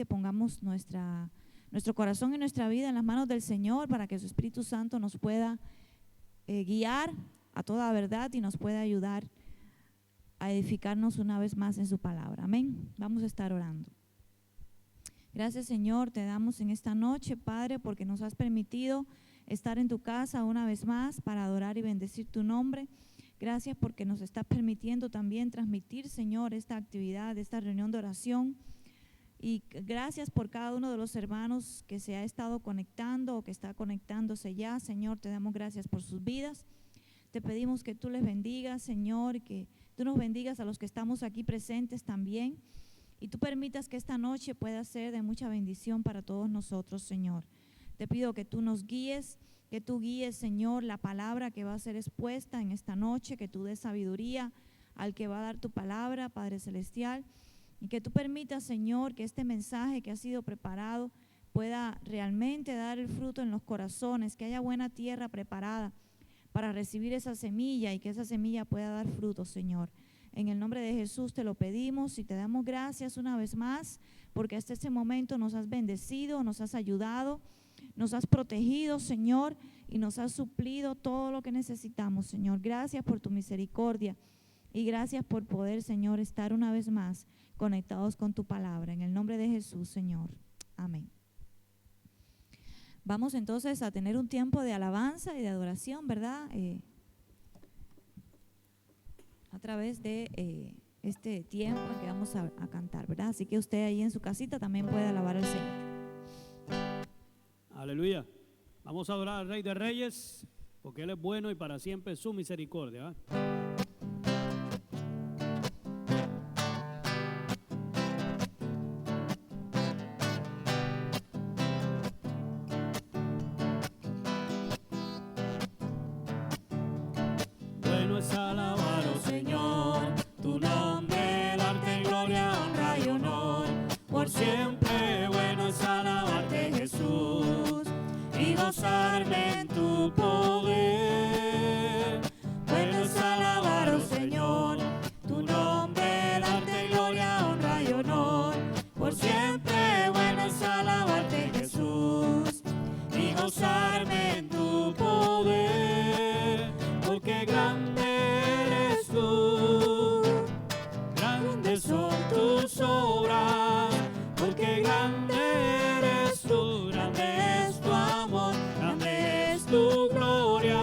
Pongamos nuestro corazón y nuestra vida en las manos del Señor para que su Espíritu Santo nos pueda guiar a toda verdad y nos pueda ayudar a edificarnos una vez más en su palabra. Amén. Vamos a estar orando. Gracias, Señor, te damos en esta noche, Padre, porque nos has permitido estar en tu casa una vez más para adorar y bendecir tu nombre. Gracias porque nos estás permitiendo también transmitir, Señor, esta actividad, esta reunión de oración. Y gracias por cada uno de los hermanos que se ha estado conectando o que está conectándose ya. Señor, te damos gracias por sus vidas. Te pedimos que tú les bendigas, Señor, que tú nos bendigas a los que estamos aquí presentes también. Y tú permitas que esta noche pueda ser de mucha bendición para todos nosotros, Señor. Te pido que tú nos guíes, que tú guíes, Señor, la palabra que va a ser expuesta en esta noche, que tú des sabiduría al que va a dar tu palabra, Padre Celestial. Y que tú permitas, Señor, que este mensaje que ha sido preparado pueda realmente dar el fruto en los corazones, que haya buena tierra preparada para recibir esa semilla y que esa semilla pueda dar fruto, Señor. En el nombre de Jesús te lo pedimos y te damos gracias una vez más, porque hasta este momento nos has bendecido, nos has ayudado, nos has protegido, Señor, y nos has suplido todo lo que necesitamos, Señor. Gracias por tu misericordia y gracias por poder, Señor, estar una vez más conectados con tu palabra. En el nombre de Jesús, Señor. Amén. Vamos entonces a tener un tiempo de alabanza y de adoración, ¿verdad? A través de este tiempo en que vamos a cantar, ¿verdad? Así que usted ahí en su casita también puede alabar al Señor. Aleluya. Vamos a adorar al Rey de Reyes, porque Él es bueno y para siempre su misericordia, ¿eh? Bueno es alabar, oh Señor, tu nombre, darte gloria, honra y honor, por siempre. Bueno es alabarte, Jesús, y gozarme en tu poder. Bueno es alabar, oh Señor, tu nombre, darte gloria, honra y honor, por siempre. Bueno es alabarte, Jesús, y gozarme en tu poder, porque grande eres tú, grandes son tus obras, porque grande eres tú, grande es tu amor, grande es tu gloria,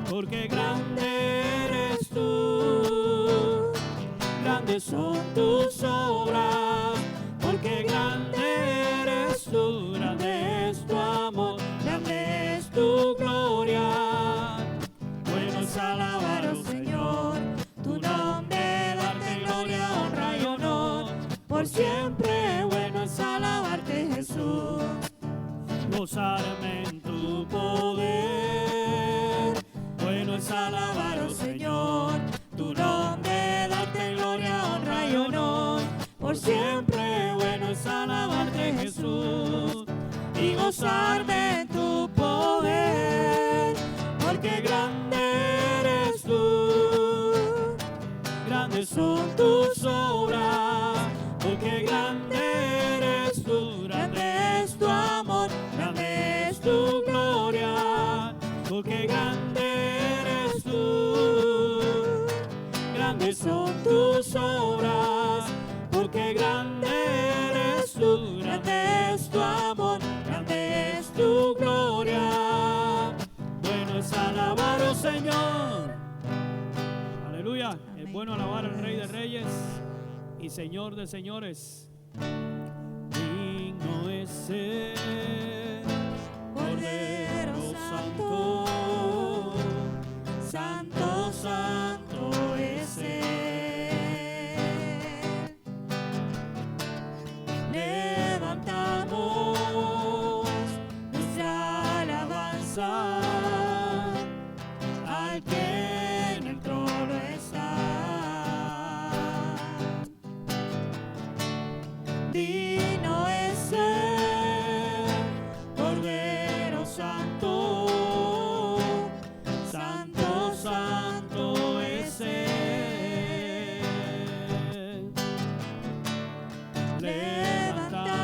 porque grande eres tú, grandes son tus obras, porque grande eres tú, grande es tu amor, grande es tu gloria. Bueno es alabar, oh Señor, tu nombre, darte gloria, honra y honor, por siempre. Bueno es alabarte, Jesús, gozarme en tu poder. Bueno es alabar, oh Señor, tu nombre, darte gloria, honra y honor, por siempre. Bueno es alabarte, Jesús, y gozarme en tu poder, porque grande eres tú, grandes son tus obras, porque grande eres tú, grande es tu amor, grande es tu gloria, porque grande eres tú, grandes son tus obras, porque grande eres tú, grande es tu amor, grande es tu gloria. Bueno es alabar, oh Señor. Aleluya. Amén. Es bueno alabar al Rey de Reyes y Señor de señores. Digno es el Cordero Santo, Santo, Santo es Él. Levantamos nuestra alabanza al que en el trono está. Digno es el Cordero Santo, Santo, Santo es Él. Levantamos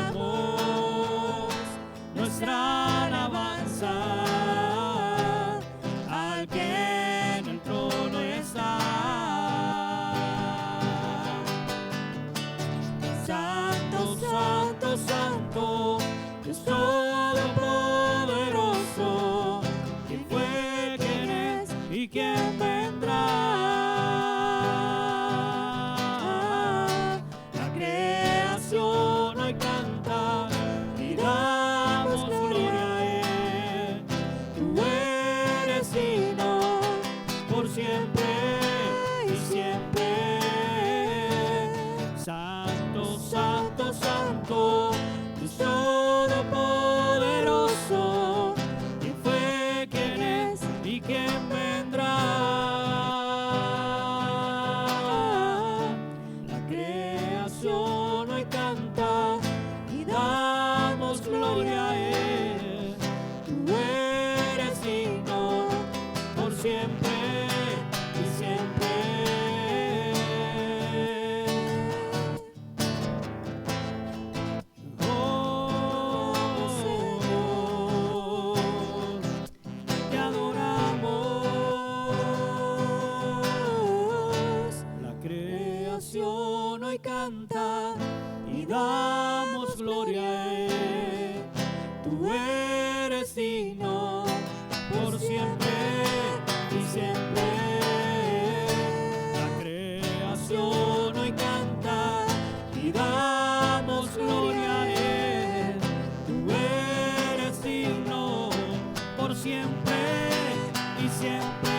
siempre y siempre. Te adoramos. La creación hoy canta y damos gloria a Él. Tú eres digno por siempre y siempre. La creación hoy canta y damos gloria a Él. Tú eres digno por siempre y siempre.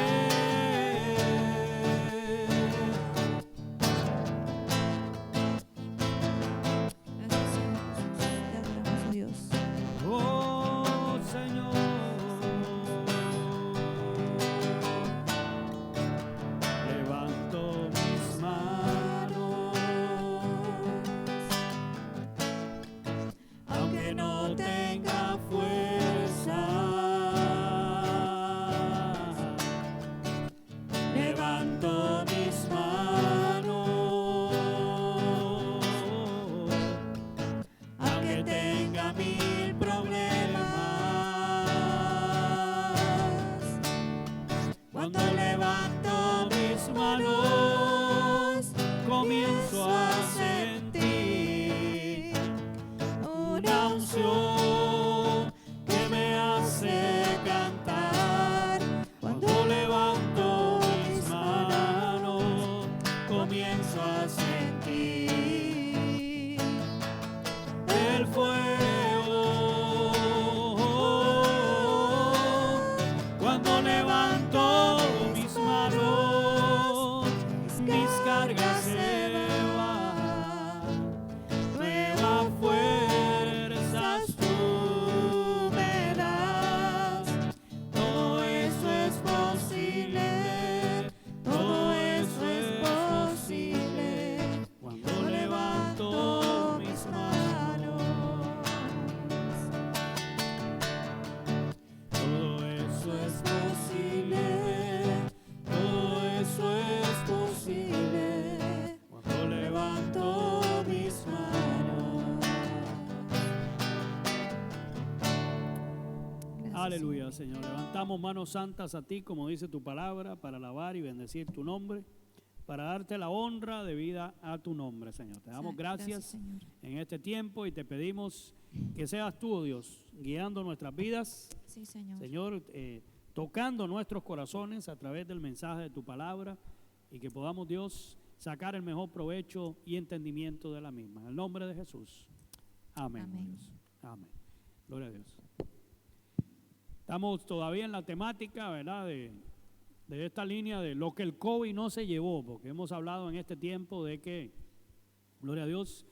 Aleluya, Señor. Levantamos manos santas a ti, como dice tu palabra, para alabar y bendecir tu nombre, para darte la honra debida a tu nombre, Señor. Te damos gracias en este tiempo y te pedimos que seas tú, oh Dios, guiando nuestras vidas. Sí, Señor. Señor, tocando nuestros corazones a través del mensaje de tu palabra y que podamos, Dios, sacar el mejor provecho y entendimiento de la misma. En el nombre de Jesús. Amén. Amén. Dios. Amén. Gloria a Dios. Estamos todavía en la temática, ¿verdad?, de esta línea de lo que el COVID no se llevó, porque hemos hablado en este tiempo de que, gloria a Dios,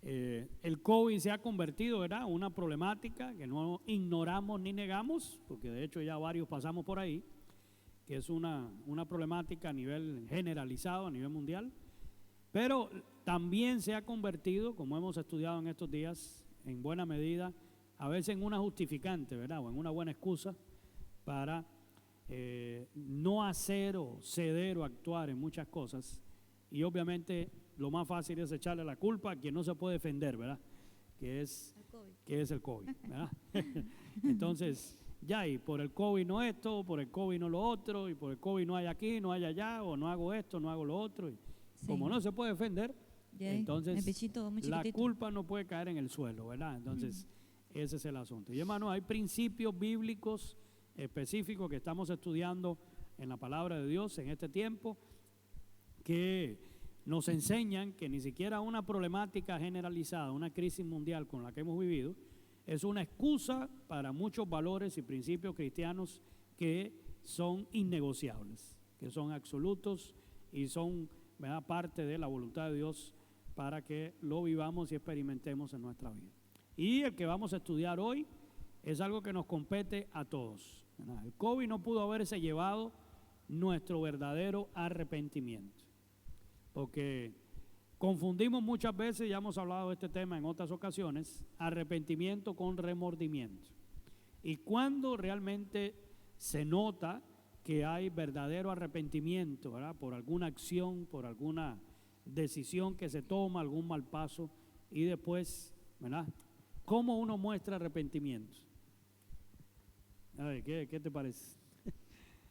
el COVID se ha convertido, ¿verdad?, en una problemática que no ignoramos ni negamos, porque de hecho ya varios pasamos por ahí, que es una problemática a nivel generalizado, a nivel mundial, pero también se ha convertido, como hemos estudiado en estos días, en buena medida, a veces en una justificante, ¿verdad?, o en una buena excusa para no hacer o ceder o actuar en muchas cosas. Y obviamente lo más fácil es echarle la culpa a quien no se puede defender, ¿verdad?, que es el COVID, ¿verdad? Entonces, ya, y por el COVID no esto, por el COVID no lo otro, y por el COVID no hay aquí, no hay allá, o no hago esto, no hago lo otro. Y sí, como no se puede defender, entonces la culpa no puede caer en el suelo, ¿verdad? Entonces, ese es el asunto. Y hermano, hay principios bíblicos específicos que estamos estudiando en la palabra de Dios en este tiempo que nos enseñan que ni siquiera una problemática generalizada, una crisis mundial con la que hemos vivido, es una excusa para muchos valores y principios cristianos que son innegociables, que son absolutos y son, ¿verdad?, parte de la voluntad de Dios para que lo vivamos y experimentemos en nuestra vida. Y el que vamos a estudiar hoy es algo que nos compete a todos, ¿verdad? El COVID no pudo haberse llevado nuestro verdadero arrepentimiento, porque confundimos muchas veces, ya hemos hablado de este tema en otras ocasiones, arrepentimiento con remordimiento. Y cuando realmente se nota que hay verdadero arrepentimiento, ¿verdad? Por alguna acción, por alguna decisión que se toma, algún mal paso, y después, ¿verdad? ¿Cómo uno muestra arrepentimiento? A ver, ¿qué te parece?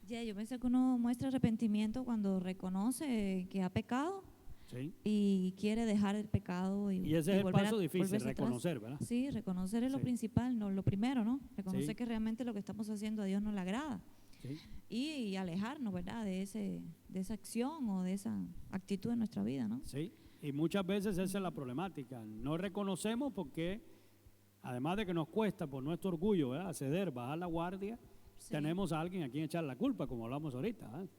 Ya, yo pensé que uno muestra arrepentimiento cuando reconoce que ha pecado Sí. y quiere dejar el pecado Y ese es el volver paso difícil, volverse atrás. reconocer, ¿verdad? Sí, reconocer es lo Sí. principal, no, lo primero, ¿no? Reconocer Sí. que realmente lo que estamos haciendo a Dios no le agrada. Sí. Y alejarnos, ¿verdad? De esa acción o de esa actitud en nuestra vida, ¿no? Sí, y muchas veces esa es la problemática. No reconocemos porque, además de que nos cuesta por nuestro orgullo, ¿verdad? Ceder, bajar la guardia, Sí. tenemos a alguien a quien echar la culpa, como hablamos ahorita, ¿verdad?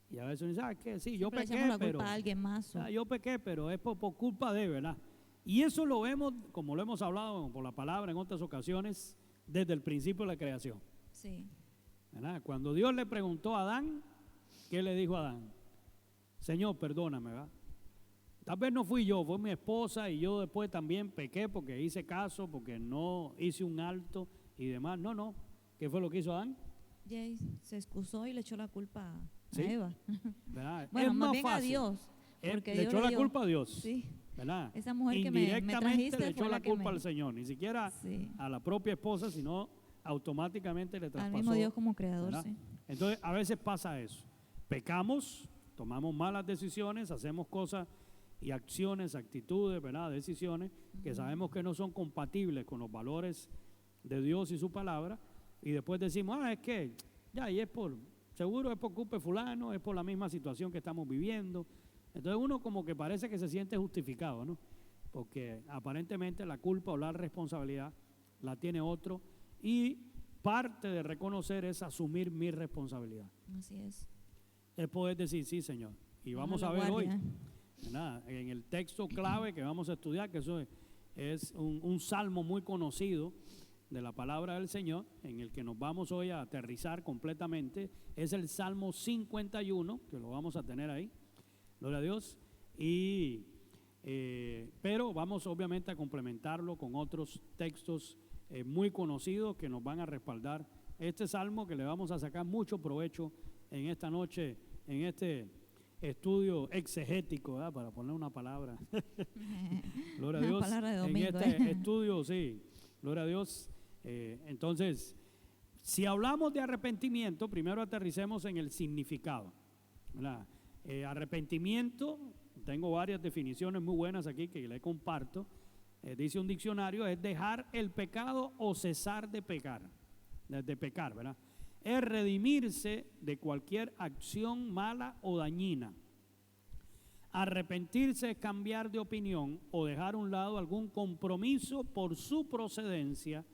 Y a veces uno dice, que sí, yo Siempre le pequé, echamos la pero culpa a alguien más. yo pequé, pero es por culpa de, ¿verdad? Y eso lo vemos, como lo hemos hablado por la palabra en otras ocasiones, desde el principio de la creación, Sí. ¿verdad? Cuando Dios le preguntó a Adán, ¿qué le dijo a Adán? Señor, perdóname, ¿verdad? Tal vez no fui yo, fue mi esposa, y yo después también pequé porque hice caso, porque no hice un alto y demás. No. ¿Qué fue lo que hizo Adán? Jay se excusó y le echó la culpa a Sí. Eva. ¿Verdad? Bueno, es más más bien a fácil. Dios. Porque Le Dios echó la dio- culpa a Dios, Sí. ¿verdad? Esa mujer que me Indirectamente trajiste le echó fue la la que culpa me- al Señor, ni siquiera Sí. a la propia esposa, sino automáticamente le Al traspasó. mismo Dios como creador, ¿verdad? sí. Entonces, a veces pasa eso. Pecamos, tomamos malas decisiones, hacemos cosas y acciones, actitudes, ¿verdad? Decisiones que sabemos que no son compatibles con los valores de Dios y su palabra, y después decimos, es que ya, y seguro es por culpa de fulano, es por la misma situación que estamos viviendo. Entonces uno como que parece que se siente justificado, ¿no? Porque aparentemente la culpa o la responsabilidad la tiene otro, y parte de reconocer es asumir mi responsabilidad. Así es. Es poder decir, sí, Señor. Y vamos a Bajar ver la hoy, guardia. ¿verdad? En el texto clave que vamos a estudiar, que eso es un salmo muy conocido de la palabra del Señor, en el que nos vamos hoy a aterrizar completamente, es el Salmo 51, que lo vamos a tener ahí, gloria a Dios, pero vamos obviamente a complementarlo con otros textos muy conocidos que nos van a respaldar este salmo, que le vamos a sacar mucho provecho en esta noche, en este estudio exegético, ¿verdad? Para poner una palabra. Gloria a Una Dios. palabra de En domingo, este estudio, sí, gloria a Dios. Entonces, si hablamos de arrepentimiento, primero aterricemos en el significado, ¿verdad? Arrepentimiento, tengo varias definiciones muy buenas aquí que le comparto. Dice un diccionario, es dejar el pecado o cesar de pecar, ¿verdad? Es redimirse de cualquier acción mala o dañina. Arrepentirse es cambiar de opinión o dejar a un lado algún compromiso por su procedencia,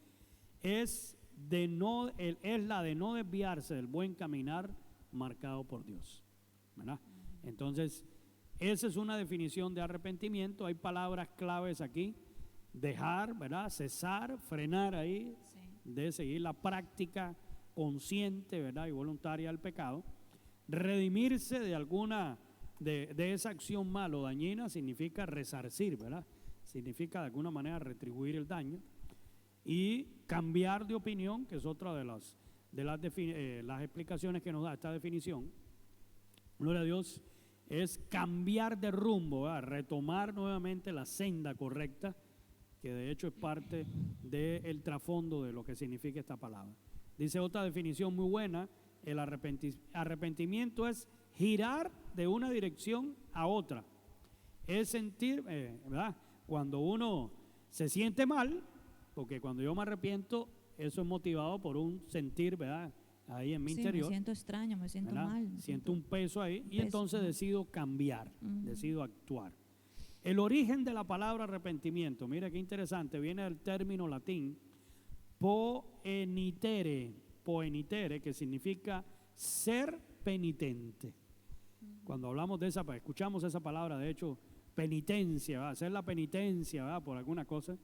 es la de no desviarse del buen caminar marcado por Dios, ¿verdad? Entonces, esa es una definición de arrepentimiento. Hay palabras claves aquí: dejar, ¿verdad? Cesar, frenar ahí, Sí. de seguir la práctica consciente, ¿verdad? Y voluntaria del pecado. Redimirse de alguna de esa acción mala o dañina significa resarcir, ¿verdad? Significa de alguna manera retribuir el daño. Y cambiar de opinión, que es otra de las explicaciones que nos da esta definición, gloria a Dios, es cambiar de rumbo, ¿verdad? Retomar nuevamente la senda correcta, que de hecho es parte del trasfondo de lo que significa esta palabra. Dice otra definición muy buena: el arrepentimiento es girar de una dirección a otra. Es sentir, ¿verdad? Cuando uno se siente mal, porque cuando yo me arrepiento, eso es motivado por un sentir, ¿verdad? Ahí en mi Sí, interior. me siento extraño, me siento ¿verdad? mal. Siento un peso ahí y peso, entonces ajá. decido cambiar, Ujú. decido actuar. El origen de la palabra arrepentimiento, mira qué interesante, viene del término latín poenitere, que significa ser penitente. Cuando hablamos de escuchamos esa palabra, de hecho, penitencia, ¿verdad? Hacer la penitencia, ¿verdad? Por alguna cosa.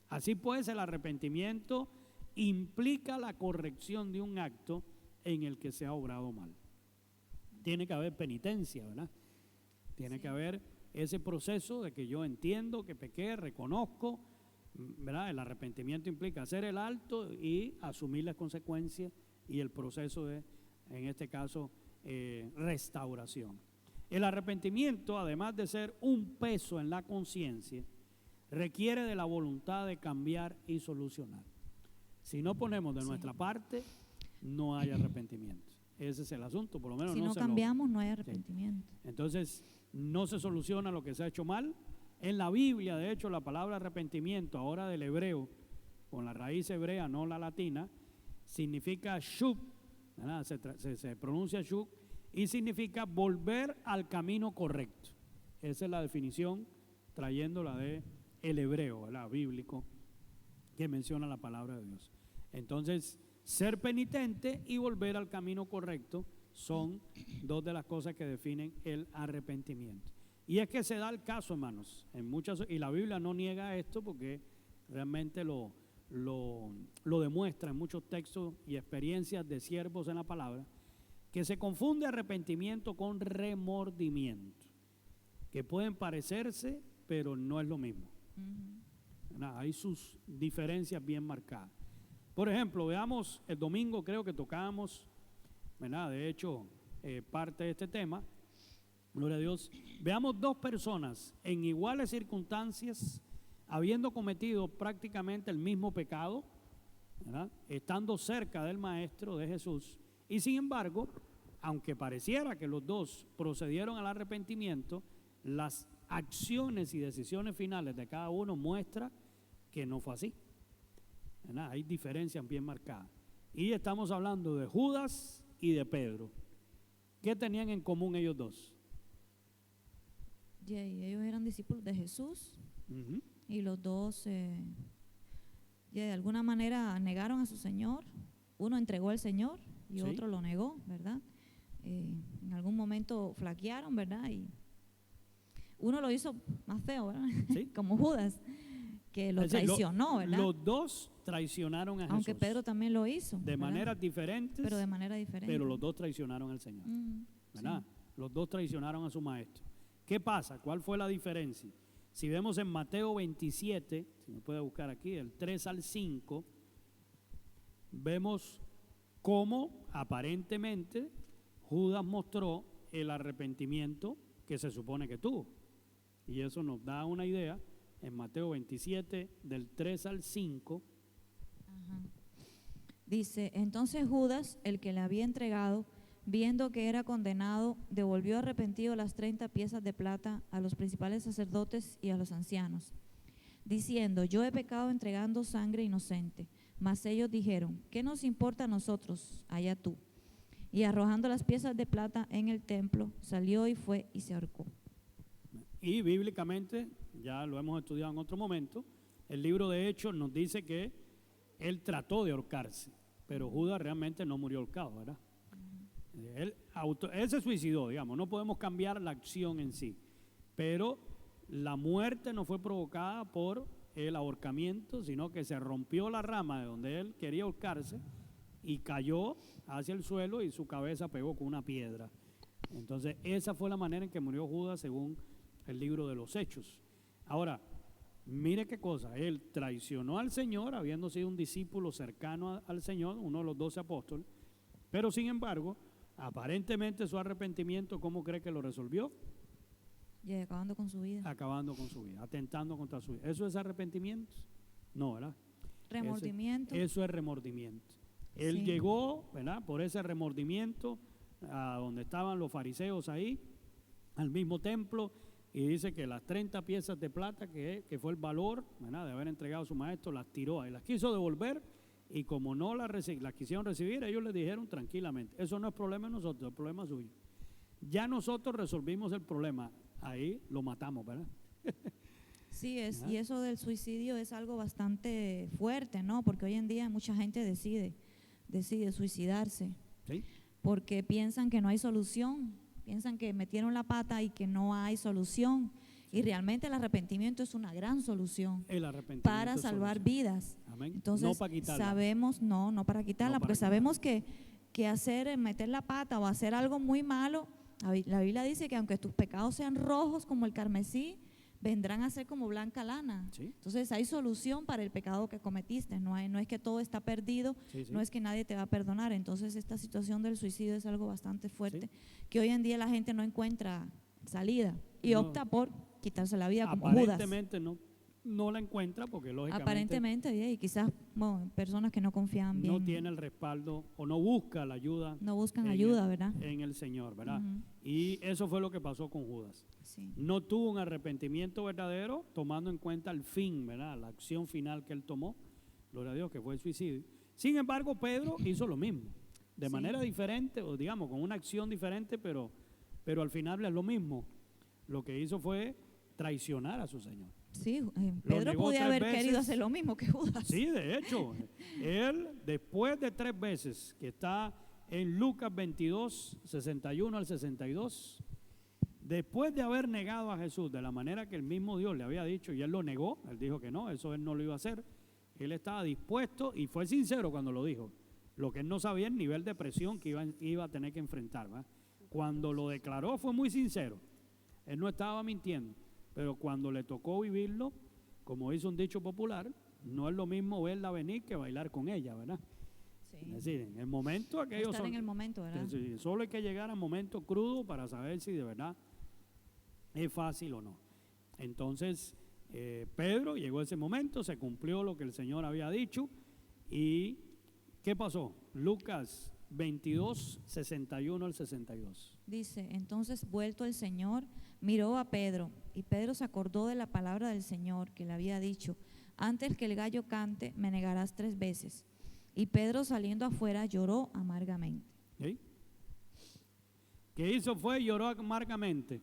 Así pues, el arrepentimiento implica la corrección de un acto en el que se ha obrado mal. Tiene que haber penitencia, ¿verdad? Tiene que haber ese proceso de que yo entiendo que pequé, reconozco, ¿verdad? El arrepentimiento implica hacer el alto y asumir las consecuencias y el proceso de en este caso, restauración. El arrepentimiento, además de ser un peso en la conciencia, requiere de la voluntad de cambiar y solucionar. Si no ponemos de nuestra parte, no hay arrepentimiento. Ese es el asunto, por lo menos si no cambiamos, no hay arrepentimiento. Sí. Entonces, no se soluciona lo que se ha hecho mal. En la Biblia, de hecho, la palabra arrepentimiento, ahora del hebreo, con la raíz hebrea, no la latina, significa shub, se pronuncia shub, y significa volver al camino correcto. Esa es la definición, trayéndola de el hebreo, ¿verdad? Bíblico, que menciona la palabra de Dios. Entonces, ser penitente y volver al camino correcto son dos de las cosas que definen el arrepentimiento. Y es que se da el caso, hermanos, y la Biblia no niega esto porque realmente lo demuestra en muchos textos y experiencias de siervos en la palabra, que se confunde arrepentimiento con remordimiento, que pueden parecerse, pero no es lo mismo. Hay sus diferencias bien marcadas. Por ejemplo, veamos, el domingo creo que tocábamos, ¿verdad? De hecho, parte de este tema, gloria a Dios. Veamos dos personas en iguales circunstancias, habiendo cometido prácticamente el mismo pecado, ¿verdad? Estando cerca del Maestro, de Jesús, y sin embargo, aunque pareciera que los dos procedieron al arrepentimiento, las acciones y decisiones finales de cada uno muestran que no fue así, ¿verdad? Hay diferencias bien marcadas. Y estamos hablando de Judas y de Pedro. ¿Qué tenían en común ellos dos? Ellos eran discípulos de Jesús. Y los dos de alguna manera negaron a su Señor. Uno entregó al Señor y otro lo negó, ¿verdad? En algún momento flaquearon, ¿verdad? Y uno lo hizo más feo, ¿verdad? ¿Sí? Como Judas, que lo traicionó, ¿verdad? Los dos traicionaron a Jesús. Aunque Pedro también lo hizo. De maneras diferentes. Pero de manera diferente. Pero los dos traicionaron al Señor, ¿verdad? Sí. Los dos traicionaron a su Maestro. ¿Qué pasa? ¿Cuál fue la diferencia? Si vemos en Mateo 27, si me puede buscar aquí, del 3 al 5, vemos cómo aparentemente Judas mostró el arrepentimiento que se supone que tuvo. Y eso nos da una idea en Mateo 27, del 3 al 5. Dice, entonces Judas, el que le había entregado, viendo que era condenado, devolvió arrepentido las 30 piezas de plata a los principales sacerdotes y a los ancianos, diciendo, yo he pecado entregando sangre inocente. Mas ellos dijeron, ¿qué nos importa a nosotros? Allá tú. Y arrojando las piezas de plata en el templo, salió y fue y se ahorcó. Y bíblicamente, ya lo hemos estudiado en otro momento, el libro de Hechos nos dice que él trató de ahorcarse, pero Judas realmente no murió ahorcado, ¿verdad? Él se suicidó, digamos, no podemos cambiar la acción en sí, pero la muerte no fue provocada por el ahorcamiento, sino que se rompió la rama de donde él quería ahorcarse y cayó hacia el suelo y su cabeza pegó con una piedra. Entonces esa fue la manera en que murió Judas según el libro de los Hechos. Ahora, mire qué cosa, él traicionó al Señor habiendo sido un discípulo cercano al Señor, uno de los 12 apóstoles, pero sin embargo, aparentemente su arrepentimiento, ¿cómo cree que lo resolvió? Y acabando con su vida. Acabando con su vida, atentando contra su vida. ¿Eso es arrepentimiento? No, ¿verdad? Remordimiento. Eso es remordimiento. Él llegó, ¿verdad? Por ese remordimiento a donde estaban los fariseos ahí, al mismo templo, y dice que las 30 piezas de plata, que fue el valor, ¿verdad?, de haber entregado a su maestro, las tiró y las quiso devolver, y como no las quisieron recibir, ellos le dijeron tranquilamente, eso no es problema de nosotros, es problema suyo. Ya nosotros resolvimos el problema, ahí lo matamos, ¿verdad? Sí, y eso del suicidio es algo bastante fuerte, ¿no? Porque hoy en día mucha gente decide suicidarse. ¿Sí? Porque piensan que no hay solución, piensan que metieron la pata y que no hay solución. Y realmente el arrepentimiento es una gran solución para salvar vidas. Amén. Entonces, no para quitarla. Sabemos, no para quitarla, porque sabemos que meter la pata o hacer algo muy malo, la Biblia dice que aunque tus pecados sean rojos como el carmesí, vendrán a ser como blanca lana. Sí. Entonces hay solución para el pecado que cometiste, no es que todo está perdido, Sí, sí. no es que nadie te va a perdonar. Entonces esta situación del suicidio es algo bastante fuerte, que hoy en día la gente no encuentra salida y No. opta por quitarse la vida como Judas. Aparentemente no la encuentra porque lógicamente Aparentemente, y quizás personas que no confían bien, no tiene el respaldo o no busca la ayuda no buscan en ayuda, el- ¿verdad? en el Señor, ¿verdad? Ujú. Y eso fue lo que pasó con Judas. Sí. No tuvo un arrepentimiento verdadero, tomando en cuenta el fin, ¿verdad? La acción final que él tomó, gloria a Dios, que fue el suicidio. Sin embargo, Pedro hizo lo mismo, de Sí. manera diferente, o digamos, con una acción diferente, pero al final es lo mismo. Lo que hizo fue traicionar a su Señor. Sí, Pedro negó podía 3 haber veces. querido hacer lo mismo que Judas. Sí, de hecho, él después de 3 veces, que está en Lucas 22, 61 al 62, después de haber negado a Jesús de la manera que el mismo Dios le había dicho, y él lo negó, él dijo que no, eso él no lo iba a hacer, él estaba dispuesto y fue sincero cuando lo dijo, lo que él no sabía el nivel de presión que iba a tener que enfrentar, ¿va? Cuando lo declaró fue muy sincero, él no estaba mintiendo, pero cuando le tocó vivirlo, como dice un dicho popular, no es lo mismo verla venir que bailar con ella, ¿verdad? Es Sí. decir, en el momento aquellos Estar son, en el momento, ¿verdad? sí, solo hay que llegar al momento crudo para saber si de verdad es fácil o no. Entonces, Pedro llegó a ese momento, se cumplió lo que el Señor había dicho. ¿Y qué pasó? Lucas 22, 61 al 62. Dice, entonces vuelto el Señor, miró a Pedro, y Pedro se acordó de la palabra del Señor que le había dicho, antes que el gallo cante, me negarás 3 veces. Y Pedro saliendo afuera lloró amargamente. ¿Sí? ¿Qué hizo? Fue lloró amargamente.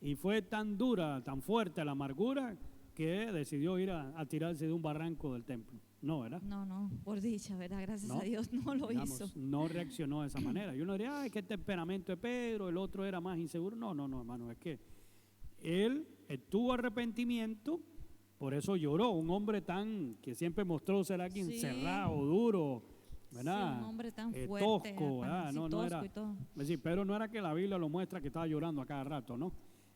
Y fue tan dura, tan fuerte la amargura, que decidió ir a tirarse de un barranco del templo. No, ¿verdad? No, por dicha, ¿verdad? Gracias No, a Dios no lo digamos, hizo. no reaccionó de esa manera. Y uno diría, ay, qué temperamento de Pedro, el otro era más inseguro. No, hermano, es que él tuvo arrepentimiento, por eso lloró. Un hombre tan, que siempre mostró ser alguien Sí. cerrado, duro, ¿verdad? Sí, un hombre tan fuerte, tosco, ¿verdad? sí, No tosco era, y todo. es decir, Pedro no era que la Biblia lo muestra que estaba llorando a cada rato, ¿no?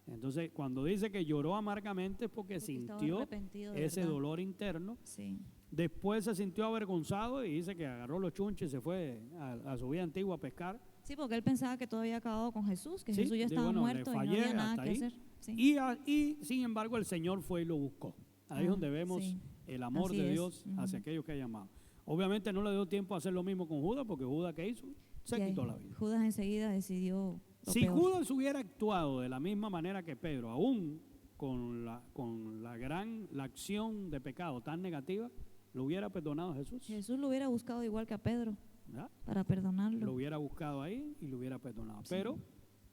Entonces, cuando dice que lloró amargamente es porque Porque estaba sintió arrepentido de ese verdad. dolor interno. Sí, Después se sintió avergonzado y dice que agarró los chunches y se fue a su vida antigua a pescar. sí, porque él pensaba que todo había acabado con Jesús, que Sí, Jesús ya digo, estaba bueno, le muerto y no fallé había nada hasta que ahí. hacer. Sí. Y sin embargo el Señor fue y lo buscó. Ahí es Ah, donde vemos sí. el amor Así de es. Dios hacia Ujú. aquellos que ha llamado. Obviamente no le dio tiempo a hacer lo mismo con Judas, porque Judas, ¿qué hizo? Se Sí, quitó la vida. Judas enseguida decidió lo Si peor. Judas hubiera actuado de la misma manera que Pedro, aún con la acción de pecado tan negativa, ¿lo hubiera perdonado Jesús? Jesús lo hubiera buscado igual que a Pedro ¿Verdad? para perdonarlo. Lo hubiera buscado ahí y lo hubiera perdonado. Sí. Pero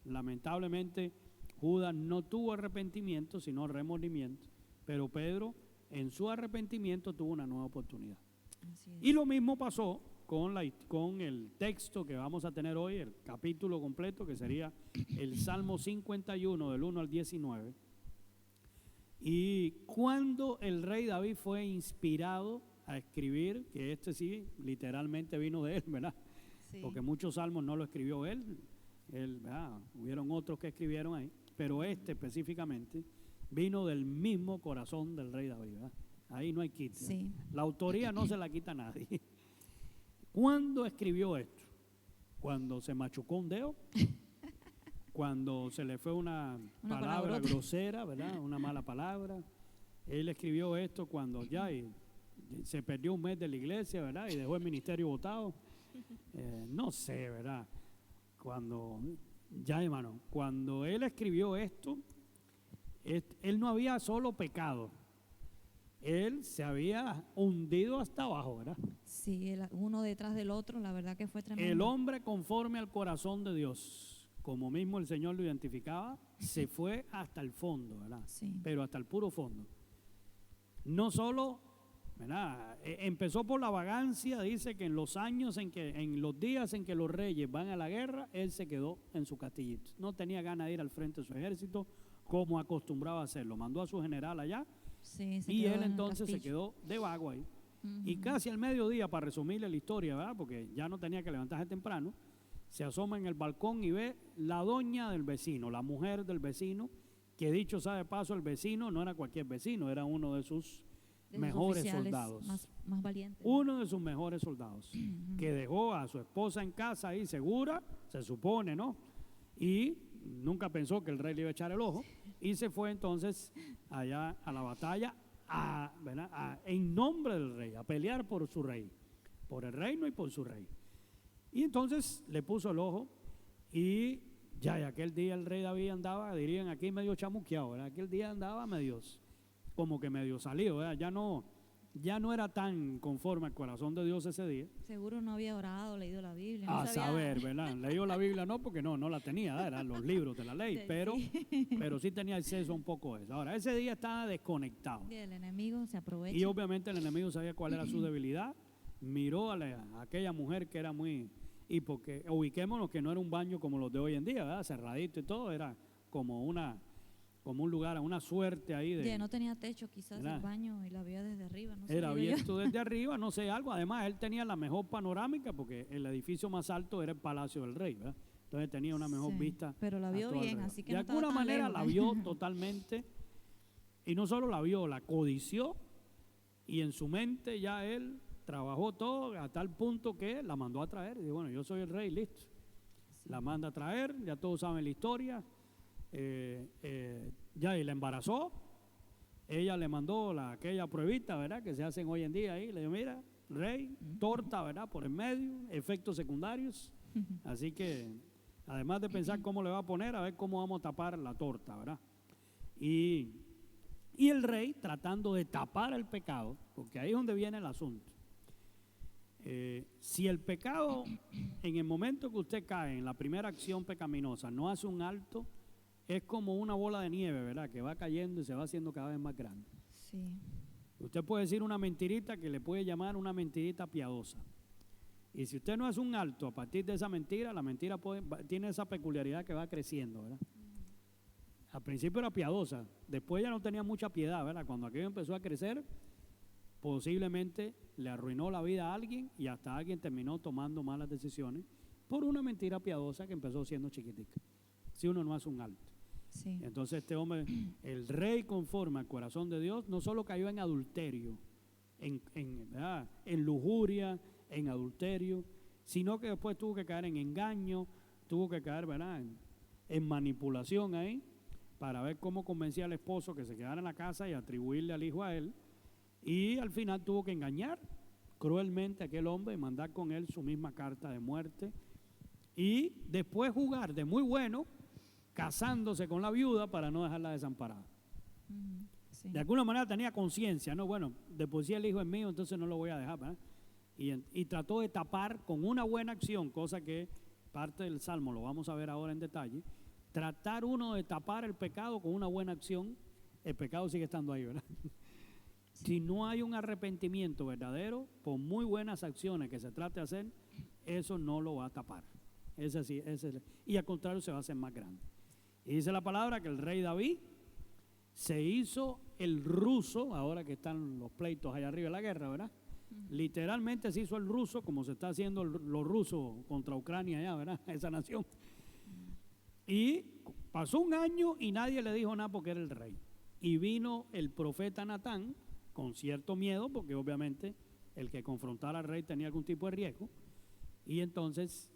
lamentablemente Judas no tuvo arrepentimiento, sino remordimiento. Pero Pedro en su arrepentimiento tuvo una nueva oportunidad. Así es. Y lo mismo pasó con el texto que vamos a tener hoy, el capítulo completo, que sería el Salmo 51 del 1 al 19. Y cuando el rey David fue inspirado a escribir, que este sí literalmente vino de él, ¿verdad? Sí. Porque muchos salmos no lo escribió él, ¿verdad? Hubieron otros que escribieron ahí, pero este específicamente vino del mismo corazón del rey David, ¿verdad? Ahí no hay quite. Sí. La autoría no se la quita a nadie. ¿Cuándo escribió esto? Cuando se machucó un dedo, cuando se le fue una palabra palabrota. grosera, ¿verdad? Una mala palabra. Él escribió esto cuando ya se perdió un mes de la iglesia, ¿verdad? Y dejó el ministerio botado. No sé, ¿verdad? Hermano, cuando él escribió esto, él no había solo pecado, él se había hundido hasta abajo, ¿verdad? Sí, uno detrás del otro, la verdad que fue tremendo. El hombre conforme al corazón de Dios, como mismo el Señor lo identificaba, se fue hasta el fondo, ¿verdad? Sí. Pero hasta el puro fondo. No solo, ¿verdad? Empezó por la vagancia, dice que en los días en que los reyes van a la guerra, él se quedó en su castillito. No tenía ganas de ir al frente de su ejército como acostumbraba a hacerlo. Mandó a su general allá Sí, se y quedó él en el entonces se castillo. quedó de vago ahí. Y Ujú. casi al mediodía, para resumirle la historia, ¿verdad? Porque ya no tenía que levantarse temprano, se asoma en el balcón y ve la doña del vecino, la mujer del vecino, que dicho sea de paso, el vecino no era cualquier vecino, era uno de sus De sus mejores oficiales soldados. más valientes. Uno de sus mejores soldados, que dejó a su esposa en casa ahí segura, se supone, ¿no? Y nunca pensó que el rey le iba a echar el ojo, y se fue entonces allá a la batalla, ¿verdad? En nombre del rey, a pelear por su rey, por el reino y por su rey. Y entonces le puso el ojo, y ya aquel día el rey David andaba, dirían aquí, medio chamuqueado, ¿verdad? Aquel día andaba como que medio salido, ¿verdad? Ya no era tan conforme al corazón de Dios ese día. Seguro no había orado, leído la Biblia. No A sabía. saber, ¿verdad? Leído la Biblia no, porque no la tenía, ¿verdad? Eran los libros de la ley, pero sí tenía acceso a un poco de eso. Ahora, ese día estaba desconectado. Y el enemigo se aprovecha. Y obviamente el enemigo sabía cuál era su debilidad, miró a aquella mujer que era y porque ubiquémonos que no era un baño como los de hoy en día, ¿verdad? Cerradito y todo, era como un lugar, una suerte ahí de... Ya no tenía techo quizás ¿verdad? el baño y la vio desde arriba. No sé, Era digo yo. abierto desde arriba, no sé, algo. Además, él tenía la mejor panorámica porque el edificio más alto era el Palacio del Rey, ¿verdad? Entonces tenía una mejor Sí, vista. pero la a vio todo bien, alrededor. así que de no estaba alguna tan manera lejos, la ¿eh? vio totalmente, y no solo la vio, la codició, y en su mente ya él trabajó todo a tal punto que la mandó a traer. Y dijo, bueno, yo soy el rey, listo. La manda a traer, ya todos saben la historia. Ya, y la embarazó. Ella le mandó aquella pruebita, ¿verdad? Que se hacen hoy en día ahí. Le dijo, mira, rey, torta, ¿verdad? Por en medio, efectos secundarios. Así que, además de pensar cómo le va a poner, a ver cómo vamos a tapar la torta, ¿verdad? Y el rey, tratando de tapar el pecado, porque ahí es donde viene el asunto. Si el pecado, en el momento que usted cae en la primera acción pecaminosa, no hace un alto, es como una bola de nieve, ¿verdad? Que va cayendo y se va haciendo cada vez más grande. Sí. Usted puede decir una mentirita que le puede llamar una mentirita piadosa. Y si usted no hace un alto a partir de esa mentira, la mentira tiene esa peculiaridad que va creciendo, ¿verdad? Al principio era piadosa, después ya no tenía mucha piedad, ¿verdad? Cuando aquello empezó a crecer, posiblemente le arruinó la vida a alguien y hasta alguien terminó tomando malas decisiones por una mentira piadosa que empezó siendo chiquitica, si uno no hace un alto. Sí. Entonces este hombre, el rey conforme al corazón de Dios, no solo cayó en adulterio, en lujuria, en adulterio, sino que después tuvo que caer en engaño, tuvo que caer, ¿verdad?, en manipulación ahí, para ver cómo convencía al esposo que se quedara en la casa y atribuirle al hijo a él. Y al final tuvo que engañar cruelmente a aquel hombre y mandar con él su misma carta de muerte. Y después jugar de muy bueno, casándose con la viuda para no dejarla desamparada. Sí. De alguna manera tenía conciencia, ¿no? Bueno, de por sí el hijo es mío, entonces no lo voy a dejar, ¿verdad? Y trató de tapar con una buena acción, cosa que parte del Salmo lo vamos a ver ahora en detalle. Tratar uno de tapar el pecado con una buena acción, el pecado sigue estando ahí, ¿verdad? Si no hay un arrepentimiento verdadero, por muy buenas acciones que se trate de hacer, eso no lo va a tapar. Y al contrario se va a hacer más grande. Y dice la palabra que el rey David se hizo el ruso, ahora que están los pleitos allá arriba de la guerra, ¿verdad? Literalmente se hizo el ruso, como se está haciendo los rusos contra Ucrania allá, ¿verdad? Esa nación. Y pasó un año y nadie le dijo nada porque era el rey. Y vino el profeta Natán con cierto miedo, porque obviamente el que confrontara al rey tenía algún tipo de riesgo. Y entonces,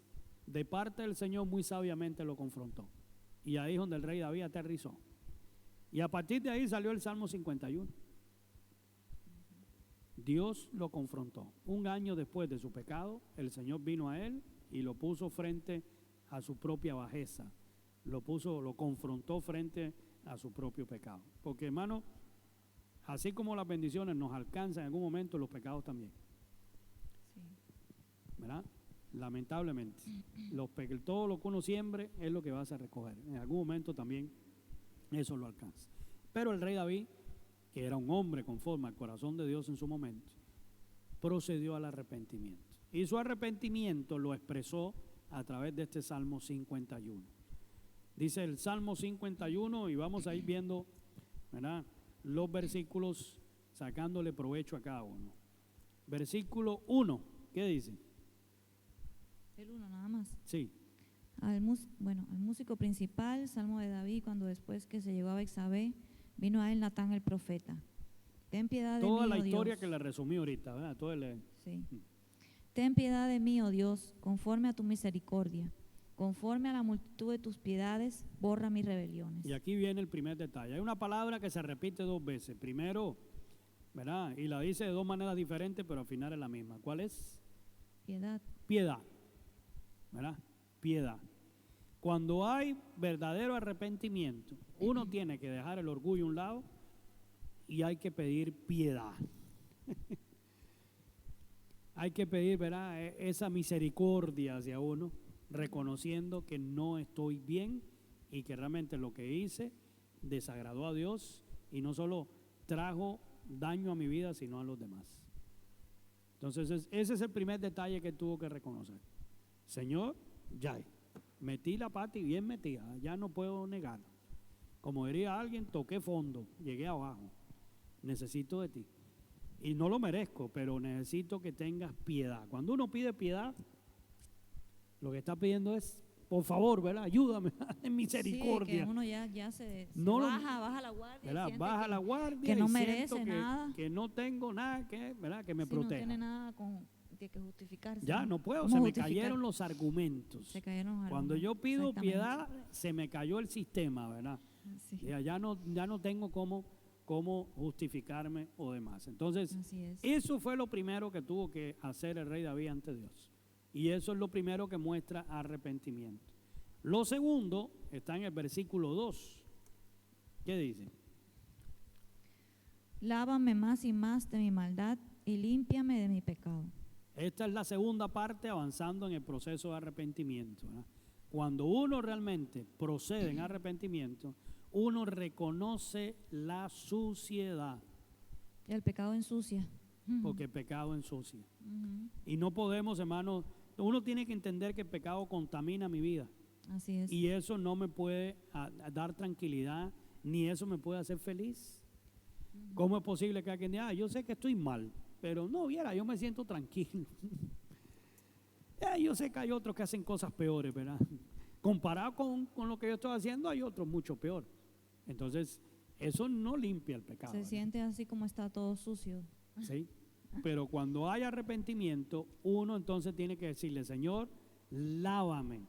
de parte del Señor, muy sabiamente lo confrontó. Y ahí es donde el rey David aterrizó. Y a partir de ahí salió el Salmo 51. Dios lo confrontó. Un año después de su pecado, el Señor vino a él y lo puso frente a su propia bajeza. Lo confrontó frente a su propio pecado. Porque, hermano, así como las bendiciones nos alcanzan en algún momento, los pecados también. Sí. ¿Verdad? Lamentablemente. Todo lo que uno siembre es lo que vas a recoger. En algún momento también eso lo alcanza. Pero el rey David, que era un hombre conforme al corazón de Dios en su momento, procedió al arrepentimiento. Y su arrepentimiento lo expresó a través de este Salmo 51. Dice el Salmo 51, y vamos a ir viendo, ¿verdad?, los versículos, sacándole provecho a cada uno. Versículo 1, ¿qué dice? El 1 nada más. Sí. al músico principal, Salmo de David, cuando después que se llegó a Betsabé, vino a él Natán el profeta. Ten piedad de Toda mí, la oh historia Dios. que le resumí ahorita, ¿verdad? Sí. Ten piedad de mí, oh Dios, conforme a tu misericordia. Conforme a la multitud de tus piedades, borra mis rebeliones. Y aquí viene el primer detalle. Hay una palabra que se repite 2 veces. Primero, ¿verdad? Y la dice de 2 maneras diferentes, pero al final es la misma. ¿Cuál es? Piedad. Piedad. ¿Verdad? Piedad. Cuando hay verdadero arrepentimiento, uno tiene que dejar el orgullo a un lado y hay que pedir piedad. Hay que pedir, ¿verdad?, esa misericordia hacia uno, reconociendo que no estoy bien y que realmente lo que hice desagradó a Dios y no solo trajo daño a mi vida, sino a los demás. Entonces, ese es el primer detalle que tuvo que reconocer. Señor, ya metí la pata y bien metida, ya no puedo negar. Como diría alguien, toqué fondo, llegué abajo. Necesito de ti. Y no lo merezco, pero necesito que tengas piedad. Cuando uno pide piedad, lo que está pidiendo es, por favor, ¿verdad? Ayúdame, en misericordia. Sí, que uno ya se No, baja la guardia. ¿verdad? Baja la guardia que no y merece siento nada. que no tengo nada que, ¿verdad?, que me Sí, proteja. no tiene nada de que justificarse. Ya no puedo, ¿Cómo se me justificar? cayeron los argumentos. Se cayeron los Cuando argumentos, yo pido exactamente. piedad, se me cayó el sistema, ¿verdad? Sí. Ya no tengo cómo justificarme o demás. Entonces, Así es. eso fue lo primero que tuvo que hacer el rey David ante Dios. Y eso es lo primero que muestra arrepentimiento. Lo segundo está en el versículo 2. ¿Qué dice? Lávame más y más de mi maldad y límpiame de mi pecado. Esta es la segunda parte avanzando en el proceso de arrepentimiento, ¿verdad? Cuando uno realmente procede en arrepentimiento, uno reconoce la suciedad, El pecado ensucia. porque el pecado ensucia. Ujú. Y no podemos, hermanos, uno tiene que entender que el pecado contamina mi vida. Así es. Y eso no me puede dar tranquilidad, ni eso me puede hacer feliz. ¿Cómo es posible que alguien diga, yo sé que estoy mal, pero no, viera, yo me siento tranquilo? Yo sé que hay otros que hacen cosas peores, ¿verdad? Comparado con lo que yo estoy haciendo, hay otros mucho peor. Entonces, eso no limpia el pecado. Se ¿verdad? siente así como está todo sucio. ¿Sí? Pero cuando hay arrepentimiento, uno entonces tiene que decirle, Señor, lávame.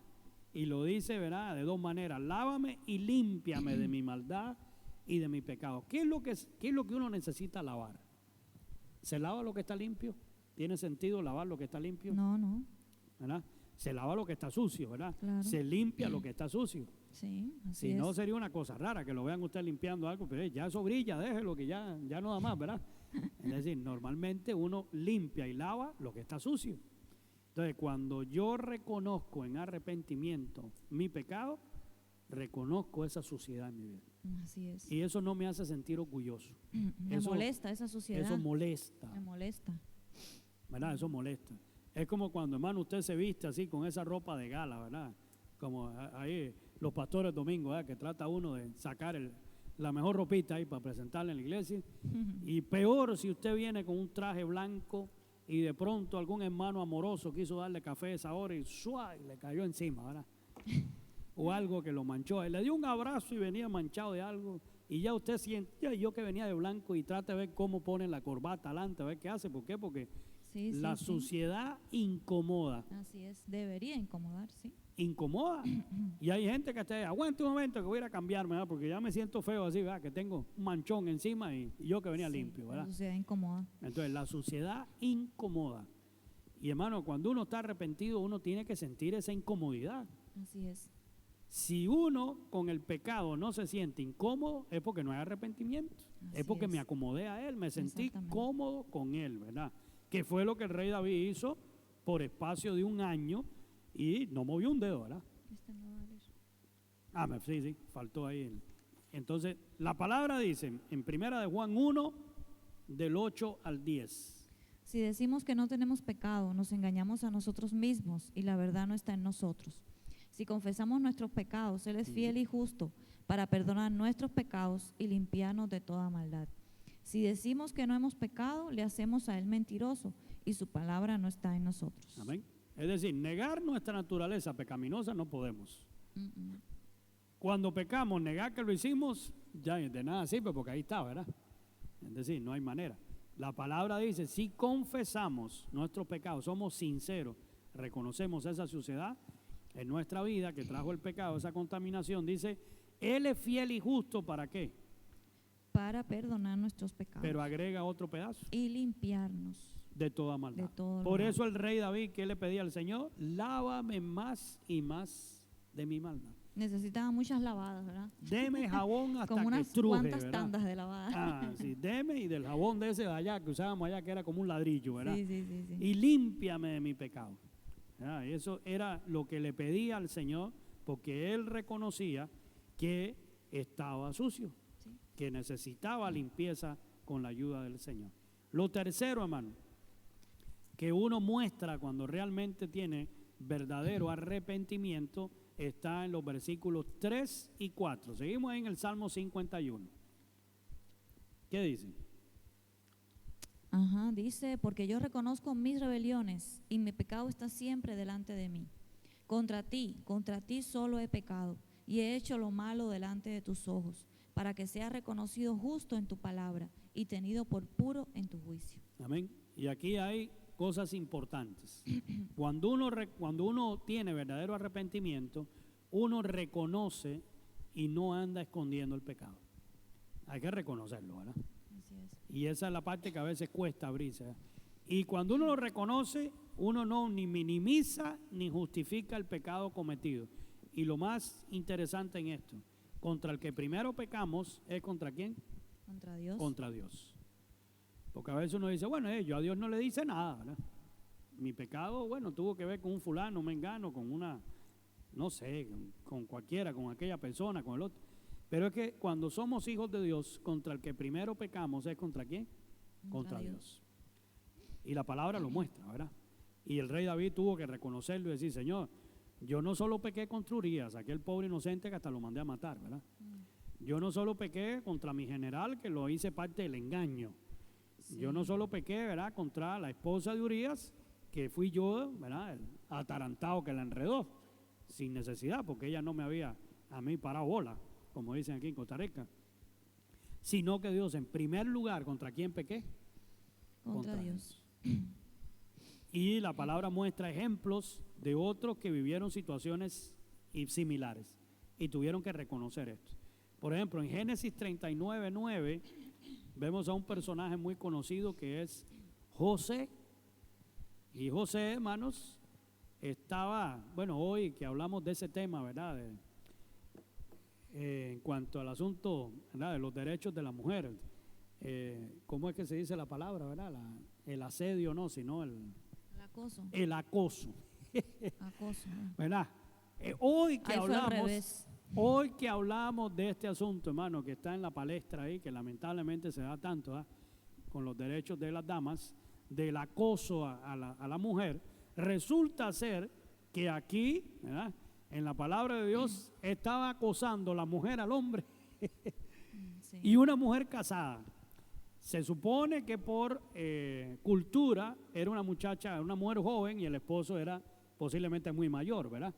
Y lo dice, ¿verdad?, de 2 maneras, lávame y límpiame de mi maldad y de mi pecado. ¿Qué es lo que uno necesita lavar? ¿Se lava lo que está limpio? ¿Tiene sentido lavar lo que está limpio? No. ¿Verdad? Se lava lo que está sucio, ¿verdad? Claro. Se limpia lo que está sucio. Sí, así Si es. no, sería una cosa rara que lo vean usted limpiando algo, pero ya eso brilla, déjelo que ya no da más, ¿verdad? Es decir, normalmente uno limpia y lava lo que está sucio. Entonces, cuando yo reconozco en arrepentimiento mi pecado, reconozco esa suciedad en mi vida. Así es. Y eso no me hace sentir orgulloso. Me eso- molesta esa suciedad. Eso molesta, Me molesta. ¿verdad? Eso molesta. Es como cuando, hermano, usted se viste así con esa ropa de gala, ¿verdad? Como ahí los pastores domingos, ¿verdad?, que trata uno de sacar la mejor ropita ahí para presentarla en la iglesia. Y peor si usted viene con un traje blanco y de pronto algún hermano amoroso quiso darle café a esa hora y ¡suay!, le cayó encima, ¿verdad? O algo que lo manchó. Le dio un abrazo y venía manchado de algo. Y ya usted siente, ya yo que venía de blanco, y trata de ver cómo pone la corbata adelante, a ver qué hace. ¿Por qué? Porque Sí, la sí. suciedad incomoda. Así es. Debería incomodar, sí. Incomoda. Y hay gente que te aguanta un momento que voy a ir a cambiarme, ¿verdad?, porque ya me siento feo así, ¿verdad?, que tengo un manchón encima y yo que venía Sí, limpio, La ¿verdad? suciedad incomoda. Entonces, la suciedad incomoda. Y hermano, cuando uno está arrepentido, uno tiene que sentir esa incomodidad. Así es. Si uno con el pecado no se siente incómodo, es porque no hay arrepentimiento. Así Es porque es. me acomodé a él, me sentí Exactamente. cómodo con él, ¿verdad? Que fue lo que el rey David hizo por espacio de 1 año y no movió un dedo, ¿verdad? Sí, faltó ahí. Entonces, la palabra dice, en 1 de Juan 1, del 8 al 10. Si decimos que no tenemos pecado, nos engañamos a nosotros mismos y la verdad no está en nosotros. Si confesamos nuestros pecados, Él es fiel y justo para perdonar nuestros pecados y limpiarnos de toda maldad. Si decimos que no hemos pecado, le hacemos a Él mentiroso y su palabra no está en nosotros. Amén. Es decir, negar nuestra naturaleza pecaminosa no podemos. Mm. Cuando pecamos, negar que lo hicimos, ya de nada sirve porque ahí está, ¿verdad? Es decir, no hay manera. La palabra dice, si confesamos nuestros pecados, somos sinceros, reconocemos esa suciedad en nuestra vida que trajo el pecado, esa contaminación, dice, Él es fiel y justo, ¿para qué? Para perdonar nuestros pecados. Pero agrega otro pedazo. Y limpiarnos De toda maldad. de todo. Por eso el rey David, ¿qué le pedía al Señor? Lávame más y más de mi maldad. Necesitaba muchas lavadas, ¿verdad? Deme jabón hasta Como que unas estruje, cuantas ¿verdad? tandas de lavada. Ah, sí, deme y del jabón de ese de allá que usábamos allá, que era como un ladrillo, ¿verdad? Sí. Y límpiame de mi pecado. ¿Verdad? Y eso era lo que le pedía al Señor, porque él reconocía que estaba sucio, Sí. que necesitaba limpieza con la ayuda del Señor. Lo tercero, hermano, que uno muestra cuando realmente tiene verdadero arrepentimiento, está en los versículos 3 y 4. Seguimos en el Salmo 51. ¿Qué dice? Ajá, dice, porque yo reconozco mis rebeliones y mi pecado está siempre delante de mí. Contra ti solo he pecado y he hecho lo malo delante de tus ojos, para que sea reconocido justo en tu palabra y tenido por puro en tu juicio. Amén. Y aquí hay cosas importantes. Cuando uno tiene verdadero arrepentimiento, uno reconoce y no anda escondiendo el pecado. Hay que reconocerlo, ¿verdad? Así es. Y esa es la parte que a veces cuesta abrirse, ¿verdad? Y cuando uno lo reconoce, uno no ni minimiza ni justifica el pecado cometido. Y lo más interesante en esto, contra el que primero pecamos es ¿contra quién? Contra Dios. Contra Dios. Porque a veces uno dice, bueno, yo a Dios no le dice nada, ¿verdad? Mi pecado, bueno, tuvo que ver con un fulano, mengano, con una, no sé, con cualquiera, con aquella persona, con el otro. Pero es que cuando somos hijos de Dios, contra el que primero pecamos es ¿contra quién? Contra Dios. Y la palabra lo muestra, ¿verdad? Y el rey David tuvo que reconocerlo y decir, Señor, yo no solo pequé contra Urías, aquel pobre inocente que hasta lo mandé a matar, ¿verdad? Yo no solo pequé contra mi general, que lo hice parte del engaño. Sí. Yo no solo pequé, ¿verdad?, contra la esposa de Urías, que fui yo, ¿verdad?, el atarantado que la enredó, sin necesidad, porque ella no me había a mí parado bola, como dicen aquí en Costa Rica. Sino que Dios, en primer lugar, ¿contra quién pequé? Contra Dios. Y la palabra muestra ejemplos de otros que vivieron situaciones similares y tuvieron que reconocer esto. Por ejemplo, en Génesis 39:9 vemos a un personaje muy conocido que es José. Y José, hermanos, estaba, bueno, hoy que hablamos de ese tema, ¿verdad? En cuanto al asunto, ¿verdad?, de los derechos de la mujer. ¿Cómo es que se dice la palabra, verdad? El asedio, no, sino el acoso. El acoso. Acoso. ¿Verdad? Hoy que Ahí fue al hablamos, revés. hoy que hablamos de este asunto, hermano, que está en la palestra ahí, que lamentablemente se da tanto, ¿ah?, con los derechos de las damas, del acoso a la mujer, resulta ser que aquí, ¿verdad?, en la palabra de Dios, estaba acosando la mujer al hombre Sí. y una mujer casada. Se supone que por cultura era una muchacha, una mujer joven y el esposo era posiblemente muy mayor, ¿verdad?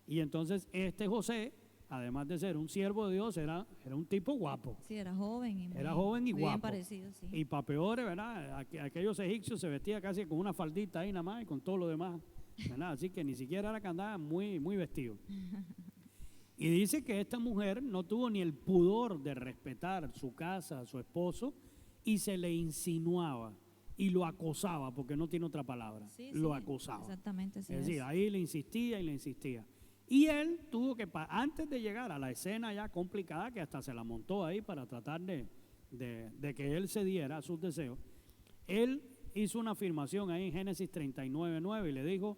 Y entonces este José, además de ser un siervo de Dios, era un tipo guapo. Sí, era joven y Era joven y muy guapo. bien parecido, sí. Y para peores, ¿verdad? Aquellos egipcios se vestía casi con una faldita ahí nada más y con todo lo demás, ¿verdad? Así que ni siquiera era que andaba muy, muy vestido. Y dice que esta mujer no tuvo ni el pudor de respetar su casa, a su esposo, y se le insinuaba y lo acosaba, porque no tiene otra palabra, Sí, lo sí, acosaba. Exactamente, sí. Es decir, ahí le insistía y le insistía. Y él tuvo que, antes de llegar a la escena ya complicada, que hasta se la montó ahí para tratar de que él cediera a sus deseos, él hizo una afirmación ahí en Génesis 39:9 y le dijo,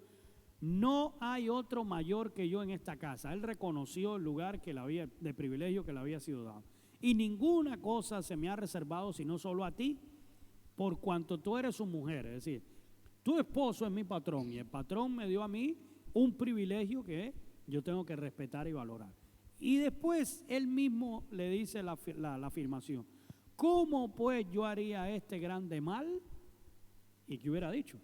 no hay otro mayor que yo en esta casa. Él reconoció el lugar que le había, de privilegio que le había sido dado. Y ninguna cosa se me ha reservado sino solo a ti, por cuanto tú eres su mujer. Es decir, tu esposo es mi patrón y el patrón me dio a mí un privilegio que yo tengo que respetar y valorar. Y después él mismo le dice la afirmación, ¿cómo pues yo haría este grande mal? ¿Y qué hubiera dicho?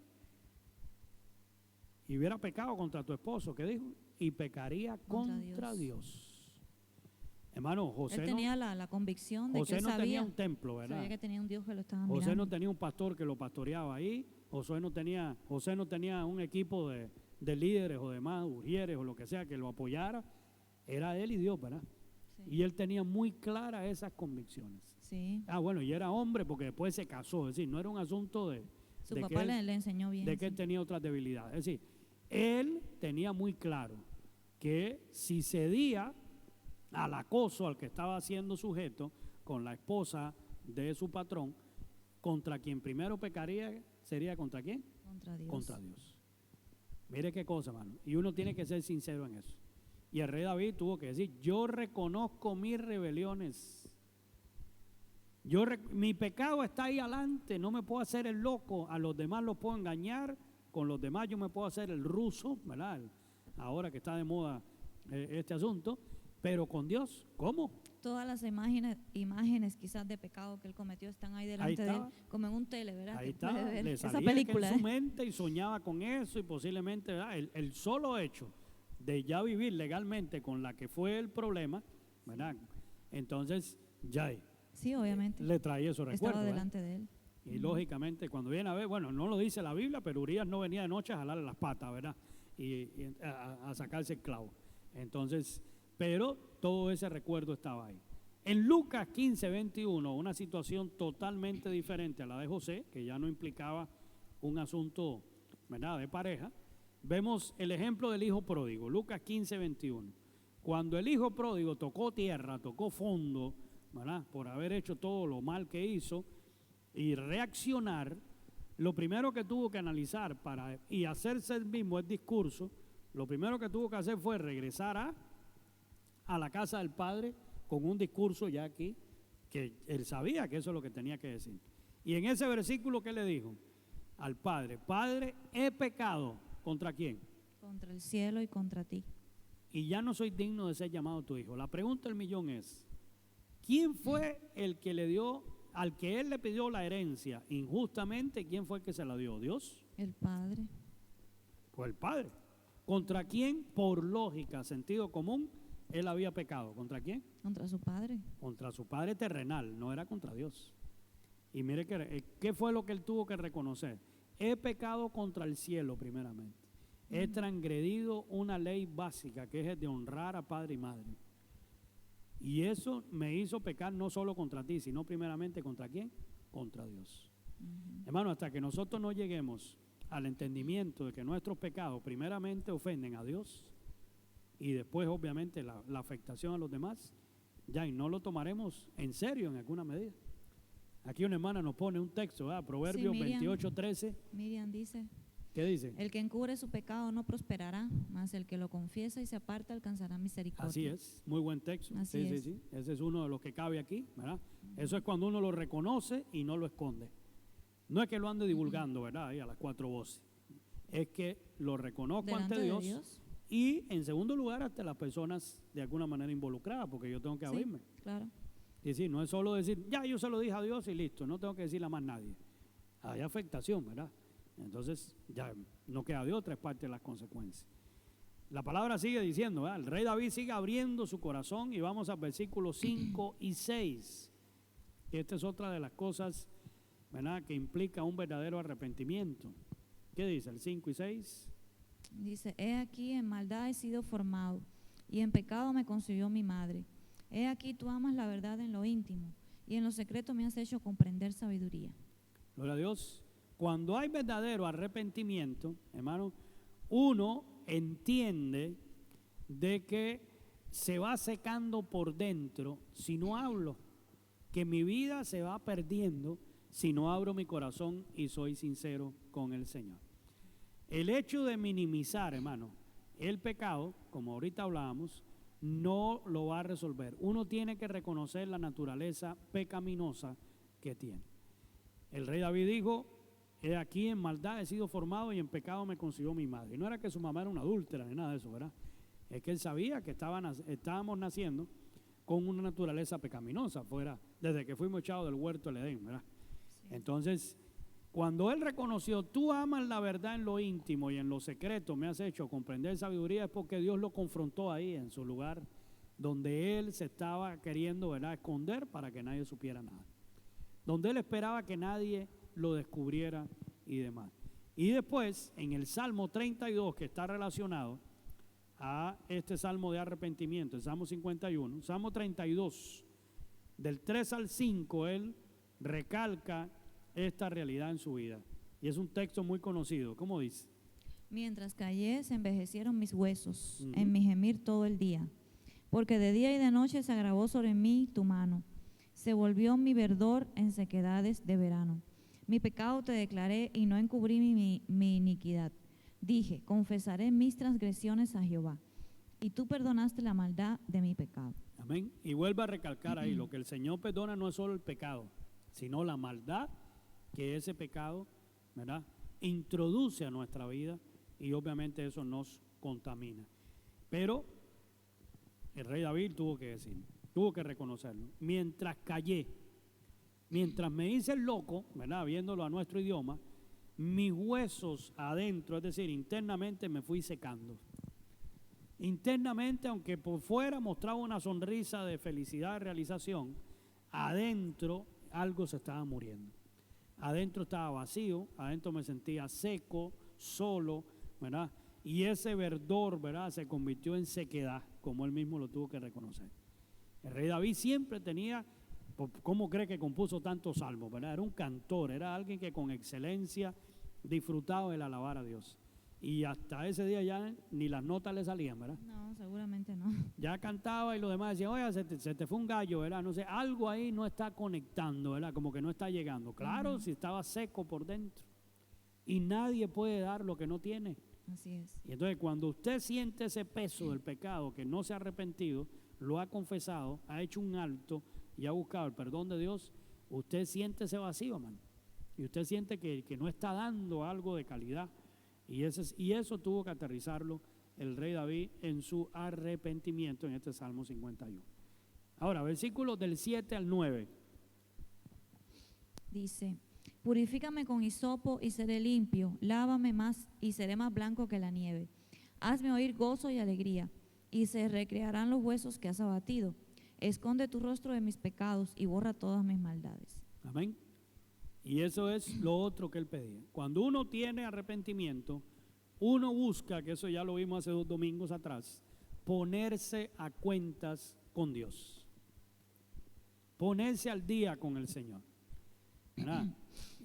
y hubiera pecado contra tu esposo, ¿qué dijo? Y pecaría contra Dios. Dios. Hermano, José Él tenía la convicción de José que él no tenía sabía, un templo, ¿verdad? sabía que tenía un Dios que lo estaba José mirando. no tenía un pastor que lo pastoreaba ahí. José no tenía un equipo de líderes o demás, ujieres o lo que sea que lo apoyara. Era él y Dios, ¿verdad? Sí. Y él tenía muy claras esas convicciones. Sí. Bueno, y era hombre porque después se casó. Es decir, no era un asunto Su de papá que le enseñó bien. de que él sí. tenía otras debilidades. Es decir, él tenía muy claro que si cedía al acoso al que estaba siendo sujeto con la esposa de su patrón, contra quien primero pecaría sería contra quién? Contra Dios. Contra Dios. Mire qué cosa, hermano. Y uno tiene que ser sincero en eso. Y el rey David tuvo que decir, yo reconozco mis rebeliones. Mi pecado está ahí adelante, no me puedo hacer el loco, a los demás los puedo engañar, con los demás yo me puedo hacer el ruso, ¿verdad? Ahora que está de moda este asunto, pero con Dios, ¿cómo? Todas las imágenes quizás de pecado que él cometió están ahí delante de él, como en un tele, ¿verdad? Ahí Que está, puede ver le esa salía película. en su mente y soñaba con eso y posiblemente, ¿verdad? El solo hecho de ya vivir legalmente con la que fue el problema, ¿verdad? Entonces ya Sí, obviamente. le traía esos recuerdos. Estaba delante de él. Y lógicamente cuando viene a ver, bueno, no lo dice la Biblia, pero Urias no venía de noche a jalarle las patas, ¿verdad? Y a sacarse el clavo. Entonces, pero todo ese recuerdo estaba ahí. En Lucas 15, 21, una situación totalmente diferente a la de José, que ya no implicaba un asunto, ¿verdad?, de pareja, vemos el ejemplo del hijo pródigo, Lucas 15, 21. Cuando el hijo pródigo tocó tierra, tocó fondo, ¿verdad?, por haber hecho todo lo mal que hizo y reaccionar, lo primero que tuvo que analizar y hacerse el mismo el discurso, lo primero que tuvo que hacer fue regresar a la casa del padre con un discurso ya aquí, que él sabía que eso es lo que tenía que decir. Y en ese versículo, ¿qué le dijo? Al padre, Padre, he pecado, ¿contra quién? Contra el cielo y contra ti. Y ya no soy digno de ser llamado tu hijo. La pregunta del millón es, ¿quién fue el que le dio, al que él le pidió la herencia injustamente, quién fue el que se la dio? ¿Dios? El padre. Pues el padre. ¿Contra quién? Por lógica, sentido común, él había pecado. ¿Contra quién? Contra su padre. Contra su padre terrenal, no era contra Dios. Y mire ¿qué fue lo que él tuvo que reconocer? He pecado contra el cielo primeramente. He transgredido una ley básica que es el de honrar a padre y madre. Y eso me hizo pecar no solo contra ti, sino primeramente contra quién? Contra Dios. Hermano, hasta que nosotros no lleguemos al entendimiento de que nuestros pecados primeramente ofenden a Dios y después obviamente la afectación a los demás, ya y no lo tomaremos en serio en alguna medida. Aquí una hermana nos pone un texto, Proverbios 28:13. Miriam dice, ¿qué dice? el que encubre su pecado no prosperará, mas el que lo confiesa y se aparta alcanzará misericordia. Así es, muy buen texto. Así es. Sí. Ese es uno de los que cabe aquí, ¿verdad? Eso es cuando uno lo reconoce y no lo esconde. No es que lo ande divulgando, ¿verdad? Ahí a las cuatro voces. Es que lo reconozco Delante ante de Dios. Y en segundo lugar hasta las personas de alguna manera involucradas, porque yo tengo que abrirme. Claro. Y decir, no es solo decir, ya yo se lo dije a Dios y listo, no tengo que decirle a más nadie. Hay afectación, ¿verdad? Entonces ya no queda de otra, es parte de las consecuencias. La palabra sigue diciendo, ¿verdad? El rey David sigue abriendo su corazón y vamos al versículos 5 y 6. Esta es otra de las cosas, ¿verdad?, que implica un verdadero arrepentimiento. ¿Qué dice el 5 y 6? Dice, he aquí en maldad he sido formado y en pecado me concibió mi madre. He aquí tú amas la verdad en lo íntimo y en lo secreto me has hecho comprender sabiduría. Gloria a Dios. Cuando hay verdadero arrepentimiento, hermano, uno entiende de que se va secando por dentro si no hablo, que mi vida se va perdiendo si no abro mi corazón y soy sincero con el Señor. El hecho de minimizar, hermano, el pecado, como ahorita hablábamos, no lo va a resolver. Uno tiene que reconocer la naturaleza pecaminosa que tiene. El rey David dijo, he aquí en maldad he sido formado y en pecado me concibió mi madre. Y no era que su mamá era una adúltera ni nada de eso, ¿verdad? Es que él sabía que estábamos naciendo con una naturaleza pecaminosa, desde que fuimos echados del huerto del Edén, ¿verdad? Sí. Entonces, Cuando él reconoció, tú amas la verdad en lo íntimo y en lo secreto, me has hecho comprender sabiduría, es porque Dios lo confrontó ahí en su lugar, donde él se estaba queriendo, ¿verdad?, esconder para que nadie supiera nada. Donde él esperaba que nadie lo descubriera y demás. Y después, en el Salmo 32, que está relacionado a este Salmo de arrepentimiento, el Salmo 51, Salmo 32, del 3 al 5, él recalca esta realidad en su vida. Y es un texto muy conocido. ¿Cómo dice? Mientras callé, se envejecieron mis huesos en mi gemir todo el día, porque de día y de noche se agravó sobre mí tu mano. Se volvió mi verdor en sequedades de verano. Mi pecado te declaré y no encubrí mi iniquidad. Dije, confesaré mis transgresiones a Jehová, y tú perdonaste la maldad de mi pecado. Amén. Y vuelve a recalcar ahí, lo que el Señor perdona no es solo el pecado, sino la maldad que ese pecado, ¿verdad?, introduce a nuestra vida, y obviamente eso nos contamina. Pero el rey David tuvo que decir, tuvo que reconocerlo. Mientras callé, mientras me hice el loco, ¿verdad?, viéndolo a nuestro idioma, mis huesos adentro, es decir, internamente me fui secando. Internamente, aunque por fuera mostraba una sonrisa de felicidad, de realización, adentro algo se estaba muriendo. Adentro estaba vacío, adentro me sentía seco, solo, ¿verdad? Y ese verdor, ¿verdad?, se convirtió en sequedad, como él mismo lo tuvo que reconocer. El rey David siempre tenía, ¿cómo cree que compuso tantos salmos, verdad? Era un cantor, era alguien que con excelencia disfrutaba el alabar a Dios. Y hasta ese día ya ni las notas le salían, ¿verdad? No, seguramente no. Ya cantaba y los demás decían, oye, se te fue un gallo, ¿verdad? No sé, algo ahí no está conectando, ¿verdad? Como que no está llegando. Claro, si estaba seco por dentro. Y nadie puede dar lo que no tiene. Así es. Y entonces cuando usted siente ese peso del pecado, que no se ha arrepentido, lo ha confesado, ha hecho un alto y ha buscado el perdón de Dios, usted siente ese vacío, hermano. Y usted siente que no está dando algo de calidad. Y eso tuvo que aterrizarlo el rey David en su arrepentimiento en este Salmo 51. Ahora, versículos del 7 al 9. Dice, purifícame con hisopo y seré limpio, lávame más y seré más blanco que la nieve. Hazme oír gozo y alegría, y se recrearán los huesos que has abatido. Esconde tu rostro de mis pecados y borra todas mis maldades. Amén. Y eso es lo otro que él pedía. Cuando uno tiene arrepentimiento, uno busca, que eso ya lo vimos hace 2 domingos atrás, ponerse a cuentas con Dios. Ponerse al día con el Señor. ¿Verdad?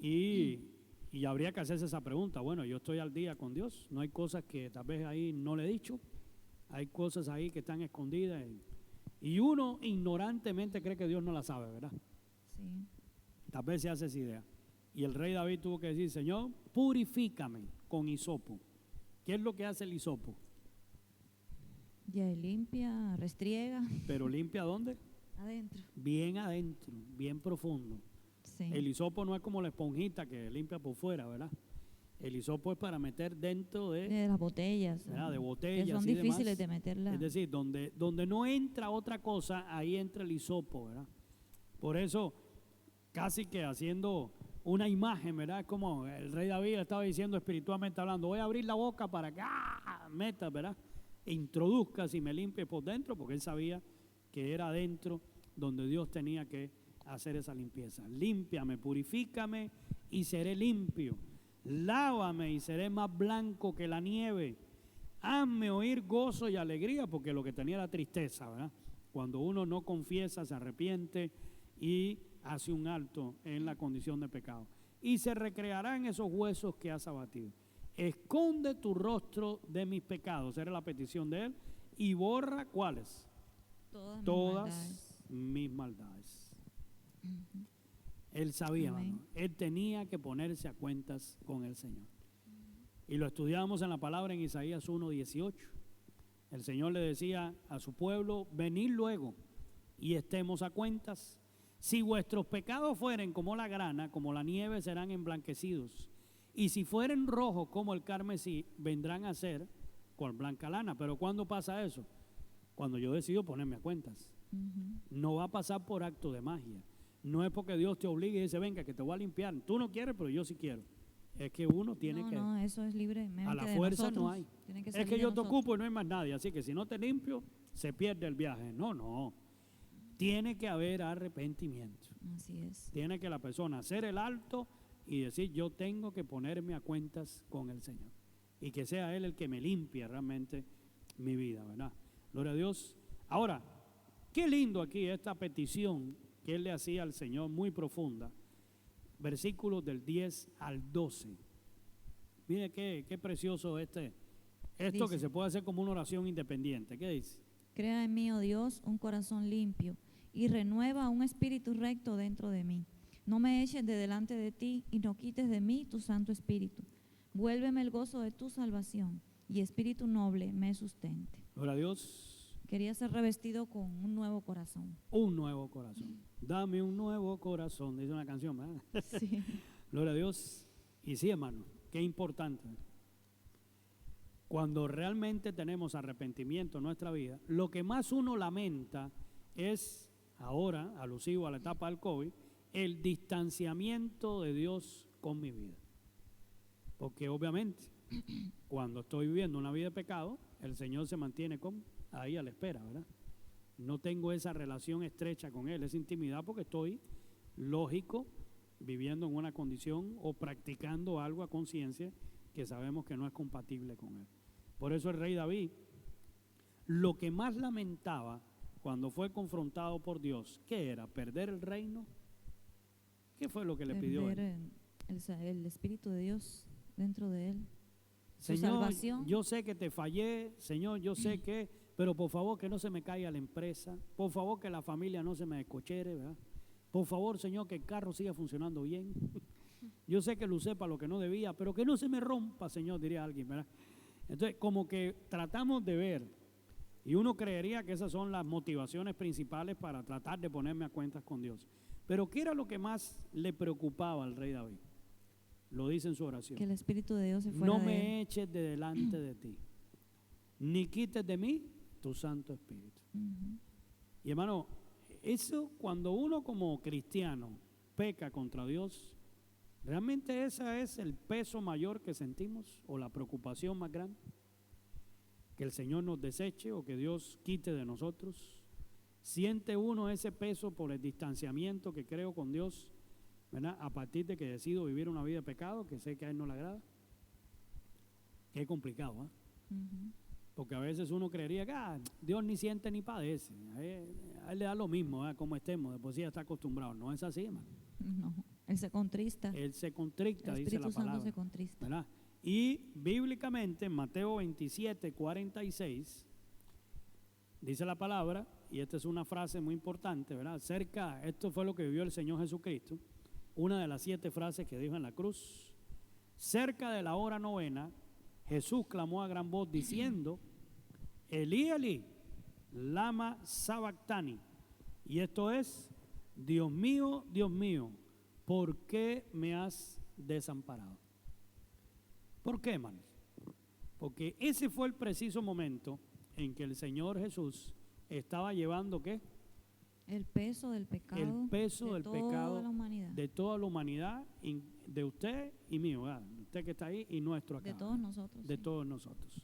Y habría que hacerse esa pregunta. Bueno, yo estoy al día con Dios. No hay cosas que tal vez ahí no le he dicho. Hay cosas ahí que están escondidas. Y uno ignorantemente cree que Dios no la sabe, ¿verdad? Sí. Tal vez se hace esa idea. Y el rey David tuvo que decir, Señor, purifícame con hisopo. ¿Qué es lo que hace el hisopo? Ya limpia, restriega. ¿Pero limpia dónde? Adentro. Adentro, bien profundo. Sí. El hisopo no es como la esponjita que limpia por fuera, ¿verdad? El hisopo es para meter dentro de las botellas. ¿verdad?, de botellas. Que son y difíciles demás. de meterla. Es decir, donde no entra otra cosa, ahí entra el hisopo, ¿verdad? Por eso, casi que haciendo una imagen, ¿verdad? Como el rey David estaba diciendo espiritualmente hablando, voy a abrir la boca para que metas, ¿verdad? E introduzcas y me limpie por dentro, porque él sabía que era adentro donde Dios tenía que hacer esa limpieza. Límpiame, purifícame y seré limpio. Lávame y seré más blanco que la nieve. Hazme oír gozo y alegría, porque lo que tenía era tristeza, ¿verdad? Cuando uno no confiesa, se arrepiente y hace un alto en la condición de pecado. Y se recrearán esos huesos que has abatido. Esconde tu rostro de mis pecados, era la petición de él, y borra, ¿cuáles? Todas mis maldades. Él sabía, hermano, él tenía que ponerse a cuentas con el Señor. Y lo estudiamos en la palabra en Isaías 1:18. El Señor le decía a su pueblo, venid luego y estemos a cuentas. Si vuestros pecados fueren como la grana, como la nieve, serán emblanquecidos. Y si fueren rojos como el carmesí, vendrán a ser con blanca lana. Pero ¿cuándo pasa eso? Cuando yo decido ponerme a cuentas. No va a pasar por acto de magia. No es porque Dios te obligue y dice, venga, que te voy a limpiar. Tú no quieres, pero yo sí quiero. Es que uno tiene No, que... no, eso es libremente a la de fuerza nosotros. no hay. Tiene que Es salir que de yo te nosotros. ocupo y no hay más nadie. Así que si no te limpio, se pierde el viaje. No, no. Tiene que haber arrepentimiento. Así es. Tiene que la persona hacer el alto y decir, yo tengo que ponerme a cuentas con el Señor. Y que sea Él el que me limpie realmente mi vida, ¿verdad? Gloria a Dios. Ahora, qué lindo aquí esta petición que él le hacía al Señor, muy profunda. Versículos del 10 al 12. Mire qué precioso esto Dice, que se puede hacer como una oración independiente. ¿Qué dice? crea en mí, oh Dios, un corazón limpio y renueva un espíritu recto dentro de mí. No me eches de delante de ti y no quites de mí tu Santo Espíritu. Vuélveme el gozo de tu salvación y espíritu noble me sustente. Gloria a Dios. Quería ser revestido con un nuevo corazón. Un nuevo corazón. Dame un nuevo corazón, dice una canción, ¿verdad? Sí. Gloria a Dios. Y sí, hermano, qué importante. Cuando realmente tenemos arrepentimiento en nuestra vida, lo que más uno lamenta es, ahora, alusivo a la etapa del COVID, el distanciamiento de Dios con mi vida. Porque obviamente, cuando estoy viviendo una vida de pecado, el Señor se mantiene ahí a la espera, ¿verdad? No tengo esa relación estrecha con Él, esa intimidad, porque estoy, lógico, viviendo en una condición o practicando algo a conciencia que sabemos que no es compatible con Él. Por eso el rey David, lo que más lamentaba cuando fue confrontado por Dios, ¿qué era? ¿Perder el reino? ¿Qué fue lo que le pidió él? El Espíritu de Dios dentro de él. Su Señor, salvación. yo sé que te fallé, Señor, yo sé que, pero por favor que no se me caiga la empresa, por favor que la familia no se me descochere, ¿verdad? Por favor, Señor, que el carro siga funcionando bien. Yo sé que lo usé para lo que no debía, pero que no se me rompa, Señor, diría alguien, ¿verdad? Entonces, como que tratamos de ver, y uno creería que esas son las motivaciones principales para tratar de ponerme a cuentas con Dios. Pero ¿qué era lo que más le preocupaba al rey David? Lo dice en su oración. Que el Espíritu de Dios se fuera No de él. me eches de delante de ti, ni quites de mí tu Santo Espíritu. Ujú. Y hermano, eso cuando uno como cristiano peca contra Dios, ¿realmente ese es el peso mayor que sentimos o la preocupación más grande? Que el Señor nos deseche o que Dios quite de nosotros. ¿Siente uno ese peso por el distanciamiento que creo con Dios, ¿verdad? A partir de que decido vivir una vida de pecado, que sé que a Él no le agrada? Qué complicado, ¿eh? Ujú. Porque a veces uno creería que Dios ni siente ni padece. A él le da lo mismo, como estemos, de por sí ya está acostumbrado. No es así, hermano. No, él se contrista. Él se contricta, El dice la Espíritu Santo palabra, se contrista. ¿verdad? Y bíblicamente en Mateo 27, 46, dice la palabra, y esta es una frase muy importante, ¿verdad? Esto fue lo que vivió el Señor Jesucristo, una de las 7 frases que dijo en la cruz. Cerca de la hora novena, Jesús clamó a gran voz diciendo, Elí, Elí, lama sabactani. Y esto es, Dios mío, ¿por qué me has desamparado? ¿Por qué, hermanos? Porque ese fue el preciso momento en que el Señor Jesús estaba llevando, ¿qué? El peso del pecado. El peso del toda pecado la humanidad. de toda la humanidad, de usted y mío, ¿verdad? Usted que está ahí y nuestro acá. De todos nosotros. De sí. todos nosotros.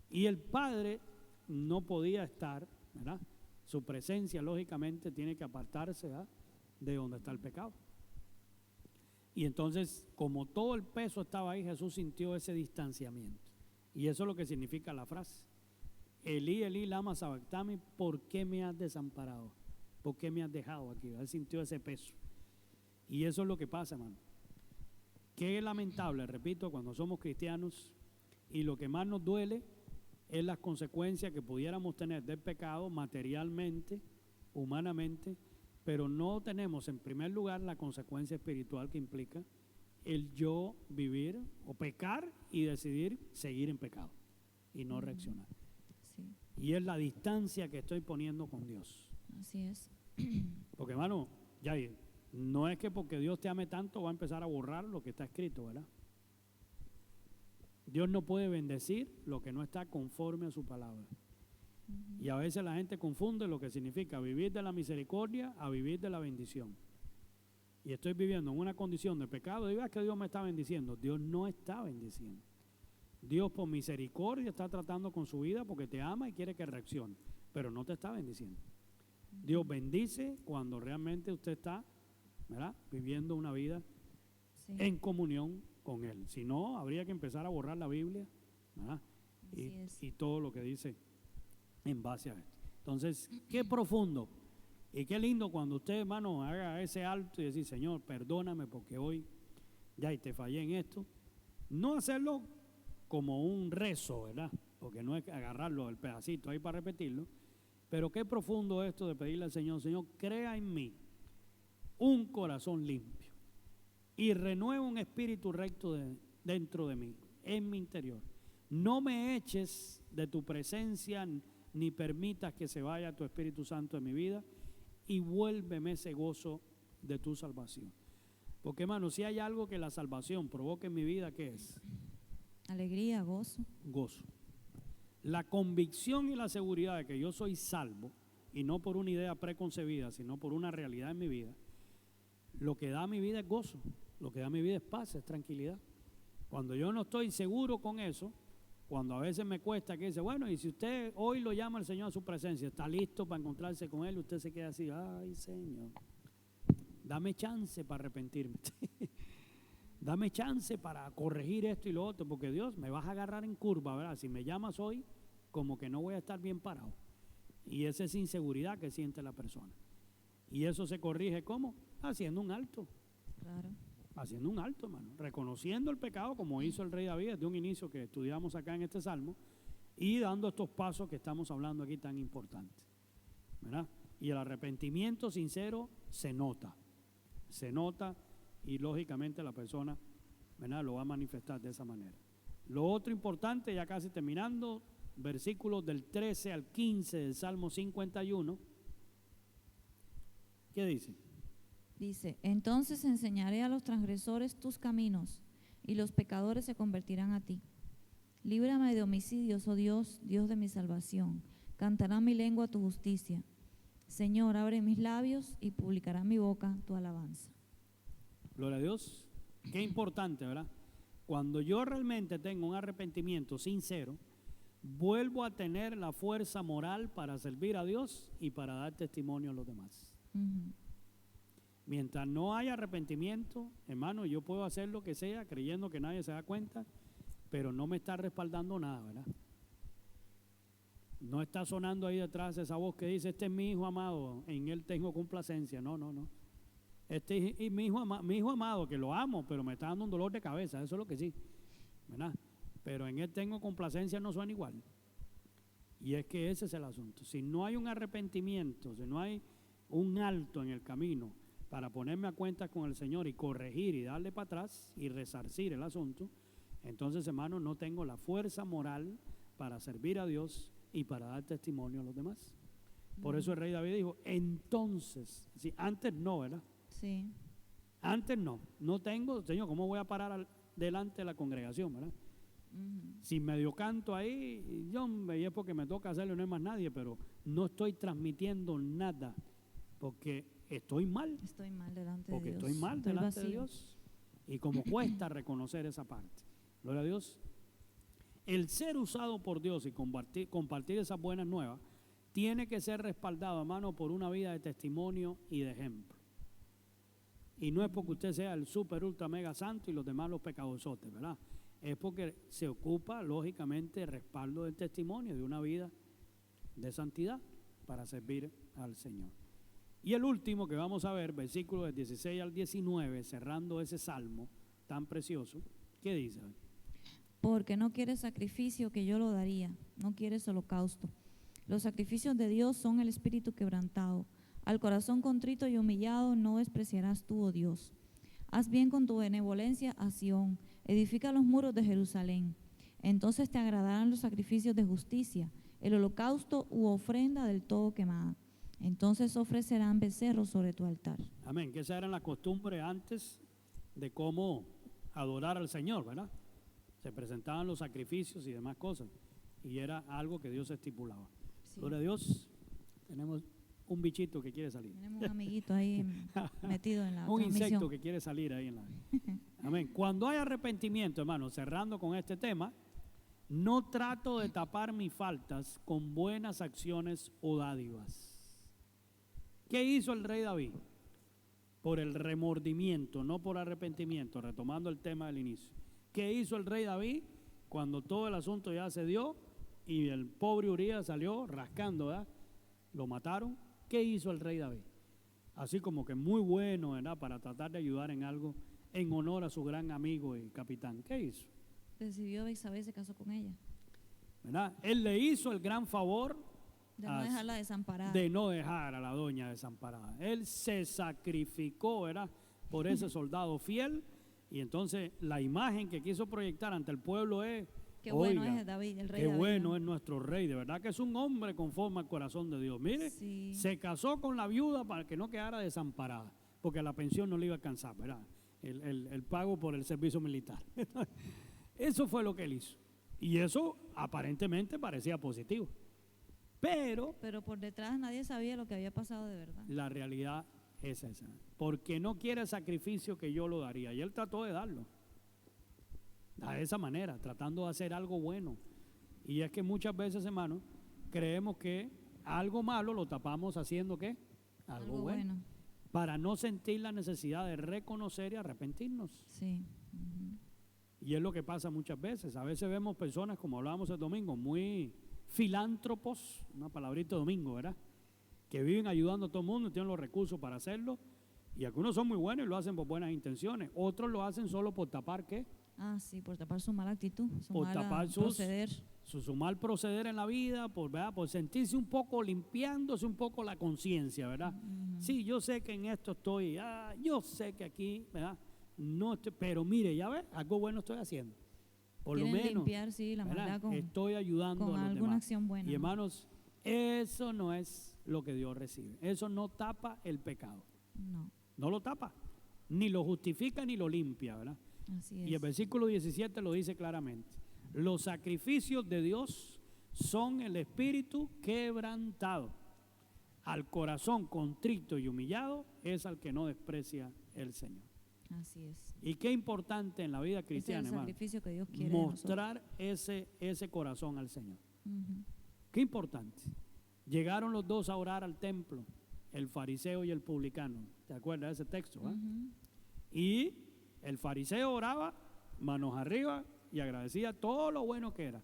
Y el Padre no podía estar, ¿verdad? Su presencia, lógicamente, tiene que apartarse, ¿verdad?, de donde está el pecado. Y entonces, como todo el peso estaba ahí, Jesús sintió ese distanciamiento. Y eso es lo que significa la frase. Elí, Elí, lama sabactani, ¿por qué me has desamparado? ¿Por qué me has dejado aquí? Él sintió ese peso. Y eso es lo que pasa, hermano. Qué lamentable, repito, cuando somos cristianos y lo que más nos duele es las consecuencias que pudiéramos tener del pecado materialmente, humanamente, pero no tenemos en primer lugar la consecuencia espiritual que implica el yo vivir o pecar y decidir seguir en pecado y no reaccionar. Sí, Y es la distancia que estoy poniendo con Dios. así es. Porque, hermano, Jair, no es que porque Dios te ame tanto va a empezar a borrar lo que está escrito, ¿verdad? Dios no puede bendecir lo que no está conforme a su palabra. Y a veces la gente confunde lo que significa vivir de la misericordia a vivir de la bendición. y estoy viviendo en una condición de pecado, diga que Dios me está bendiciendo. Dios no está bendiciendo. Dios por misericordia está tratando con su vida porque te ama y quiere que reaccione, pero no te está bendiciendo. Dios bendice cuando realmente usted está, ¿verdad?, viviendo una vida Sí. en comunión con Él. Si no, habría que empezar a borrar la Biblia, ¿verdad?, Así es. y todo lo que dice en base a esto. Entonces, qué profundo y qué lindo cuando usted, hermano, haga ese alto y decir, Señor, perdóname porque hoy ya y te fallé en esto. No hacerlo como un rezo, ¿verdad?, porque no es agarrarlo el pedacito ahí para repetirlo, pero qué profundo esto de pedirle al Señor, Señor, crea en mí un corazón limpio y renueva un espíritu recto dentro de mí, en mi interior. No me eches de tu presencia ni permitas que se vaya tu Espíritu Santo en mi vida y vuélveme ese gozo de tu salvación. Porque, hermano, si hay algo que la salvación provoque en mi vida, ¿qué es? Alegría, gozo. Gozo. La convicción y la seguridad de que yo soy salvo, y no por una idea preconcebida, sino por una realidad en mi vida, lo que da a mi vida es gozo, lo que da a mi vida es paz, es tranquilidad. Cuando yo no estoy seguro con eso, cuando a veces me cuesta que dice, bueno, y si usted hoy lo llama al Señor a su presencia, está listo para encontrarse con Él, usted se queda así, ay Señor, dame chance para arrepentirme. Dame chance para corregir esto y lo otro, porque Dios, me vas a agarrar en curva, ¿verdad? Si me llamas hoy, como que no voy a estar bien parado. Y esa es inseguridad que siente la persona. Y eso se corrige, ¿cómo? Haciendo un alto. Claro. Haciendo un alto, hermano. Reconociendo el pecado, como hizo el rey David desde un inicio que estudiamos acá en este salmo, y dando estos pasos que estamos hablando aquí tan importantes, ¿verdad? Y el arrepentimiento sincero se nota. Se nota. Y lógicamente la persona, ¿verdad?, lo va a manifestar de esa manera. Lo otro importante, ya casi terminando, versículos del 13 al 15 del Salmo 51, ¿qué dice? Dice, entonces enseñaré a los transgresores tus caminos, y los pecadores se convertirán a ti. Líbrame de homicidios, oh Dios, Dios de mi salvación. Cantará mi lengua tu justicia. Señor, abre mis labios y publicará mi boca tu alabanza. Gloria a Dios. Qué importante, ¿verdad? Cuando yo realmente tengo un arrepentimiento sincero, vuelvo a tener la fuerza moral para servir a Dios y para dar testimonio a los demás. Mientras no haya arrepentimiento, hermano, yo puedo hacer lo que sea creyendo que nadie se da cuenta, pero no me está respaldando nada, ¿verdad? No está sonando ahí detrás esa voz que dice, este es mi hijo amado, en él tengo complacencia. No, no, no. Este es mi hijo amado, que lo amo, pero me está dando un dolor de cabeza, eso es lo que sí, ¿verdad? Pero en él tengo complacencia, no suena igual. Y es que ese es el asunto. Si no hay un arrepentimiento, si no hay un alto en el camino para ponerme a cuentas con el Señor y corregir y darle para atrás y resarcir el asunto, entonces, hermano, no tengo la fuerza moral para servir a Dios y para dar testimonio a los demás. Por eso el rey David dijo, entonces, sí, antes no, ¿verdad? Sí. Antes no tengo, Señor, ¿cómo voy a parar delante de la congregación, verdad? Si medio canto ahí, yo es porque me toca hacerlo, no hay más nadie, pero no estoy transmitiendo nada, porque estoy mal. Estoy mal delante porque de Dios. estoy mal Estoy delante de vacío. Dios. Y como cuesta reconocer esa parte. Gloria a Dios. El ser usado por Dios y compartir esas buenas nuevas tiene que ser respaldado, hermano, por una vida de testimonio y de ejemplo. Y no es porque usted sea el super ultra mega santo y los demás los pecadosotes, ¿verdad? Es porque se ocupa, lógicamente, el respaldo del testimonio de una vida de santidad para servir al Señor. Y el último que vamos a ver, versículos del 16 al 19, cerrando ese salmo tan precioso, ¿qué dice? Porque no quieres sacrificio que yo lo daría, no quieres holocausto. Los sacrificios de Dios son el espíritu quebrantado. Al corazón contrito y humillado no despreciarás tú, oh Dios. Haz bien con tu benevolencia a Sión, edifica los muros de Jerusalén. Entonces te agradarán los sacrificios de justicia, el holocausto u ofrenda del todo quemada. Entonces ofrecerán becerros sobre tu altar. Amén, que esa era la costumbre antes de cómo adorar al Señor, ¿verdad? Se presentaban los sacrificios y demás cosas, y era algo que Dios estipulaba. Sí. Gloria a Dios. Tenemos un bichito que quiere salir. Tenemos un amiguito ahí metido en la Un transmisión. insecto que quiere salir ahí en la... Amén. Cuando hay arrepentimiento, hermano, cerrando con este tema, no trato de tapar mis faltas con buenas acciones o dádivas. ¿Qué hizo el rey David? Por el remordimiento, no por arrepentimiento, retomando el tema del inicio. ¿Qué hizo el rey David cuando todo el asunto ya se dio y el pobre Urías salió rascando, ¿verdad? Lo mataron? ¿Qué hizo el rey David? Así como que muy bueno, ¿verdad? Para tratar de ayudar en algo en honor a su gran amigo y capitán. ¿Qué hizo? Recibió a Isabel, se casó con ella. ¿Verdad? Él le hizo el gran favor De no dejarla desamparada. de no dejar a la doña desamparada. Él se sacrificó, ¿verdad? Por ese soldado fiel. Y entonces la imagen que quiso proyectar ante el pueblo es: Qué bueno oiga, es David, el rey qué David, bueno ¿no? es nuestro rey, de verdad que es un hombre conforme al corazón de Dios. Mire, Sí. se casó con la viuda para que no quedara desamparada, porque la pensión no le iba a alcanzar, ¿verdad? El pago por el servicio militar. Eso fue lo que él hizo. Y eso aparentemente parecía positivo. Pero Pero por detrás nadie sabía lo que había pasado de verdad. la realidad es esa. Porque no quiere el sacrificio que yo lo daría. Y él trató de darlo. De esa manera, tratando de hacer algo bueno. Y es que muchas veces, hermano, creemos que algo malo lo tapamos haciendo ¿qué? Algo bueno. Para no sentir la necesidad de reconocer y arrepentirnos. Sí. Ujú. Y es lo que pasa muchas veces. A veces vemos personas, como hablábamos el domingo, muy filántropos, una palabrita domingo, ¿verdad? Que viven ayudando a todo el mundo y tienen los recursos para hacerlo. Y algunos son muy buenos y lo hacen por buenas intenciones. Otros lo hacen solo por tapar ¿qué? Ah, sí, por tapar su mala actitud, su Por mala tapar sus- proceder. Su mal proceder en la vida, ¿verdad? Por sentirse un poco, limpiándose un poco la conciencia, ¿verdad? Sí, yo sé que en esto estoy, yo sé que aquí, ¿verdad? No estoy, pero mire, ya ves, algo bueno estoy haciendo. Por lo Quieren menos, limpiar, sí, la ¿verdad? maldad con Estoy ayudando con a los alguna demás. acción buena, Y ¿no? hermanos, eso no es lo que Dios recibe. Eso no tapa el pecado. No, No lo tapa. Ni lo justifica ni lo limpia, ¿verdad? así Y el es. versículo 17 lo dice claramente. Los sacrificios de Dios son el espíritu quebrantado. Al corazón contrito y humillado es al que no desprecia el Señor. Así es. Y qué importante en la vida Ese es cristiana, el hermano, sacrificio que Dios quiere de nosotros. mostrar ese corazón al Señor. Ujú. Qué importante. Llegaron los dos a orar al templo, el fariseo y el publicano. ¿Te acuerdas de ese texto? ¿Va? Ujú. Y el fariseo oraba, manos arriba, y agradecía todo lo bueno que era.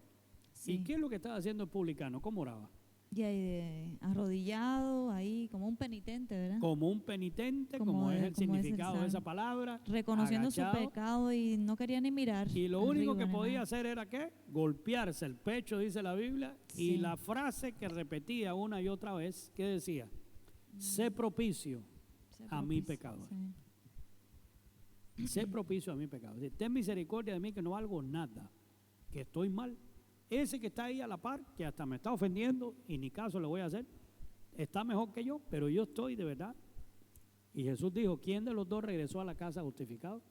Sí. ¿Y qué es lo que estaba haciendo el publicano? ¿Cómo oraba? Y ahí arrodillado, ahí como un penitente, ¿verdad? Como un penitente, Como como es es- el como es el significado de salmo. esa palabra. Reconociendo su agachado, pecado y no quería ni mirar. Y lo único arriba que ni podía nada. hacer era ¿qué? Golpearse el pecho, dice la Biblia. Y Sí. la frase que repetía una y otra vez, ¿qué decía? Sé propicio, Sé a mi propicio, pecador. sí. sé propicio a mi pecado. Dice, ten misericordia de mí que no valgo nada, que estoy mal. Ese que está ahí a la par, que hasta me está ofendiendo y ni caso le voy a hacer, está mejor que yo, pero yo estoy de verdad. Y Jesús dijo, ¿quién de los dos regresó a la casa justificado?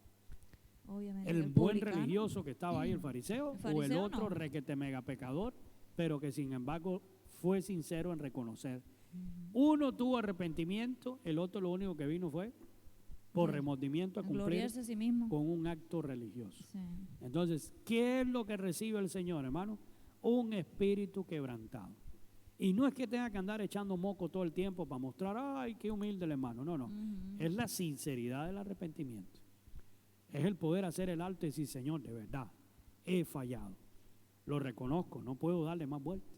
Obviamente. ¿El buen publicano. religioso que estaba ahí, el fariseo, El o el fariseo otro no. requete mega pecador, pero que sin embargo fue sincero en reconocer? Uno tuvo arrepentimiento, el otro lo único que vino fue por Sí. remordimiento a A cumplir gloriarse a sí mismo. con un acto religioso. Sí. Entonces, ¿qué es lo que recibe el Señor, hermano? Un espíritu quebrantado. Y no es que tenga que andar echando moco todo el tiempo para mostrar, ay, qué humilde el hermano. No, no. Ujú. Es la sinceridad del arrepentimiento. Es el poder hacer el alto y decir, Señor, de verdad, he fallado. Lo reconozco, no puedo darle más vuelta.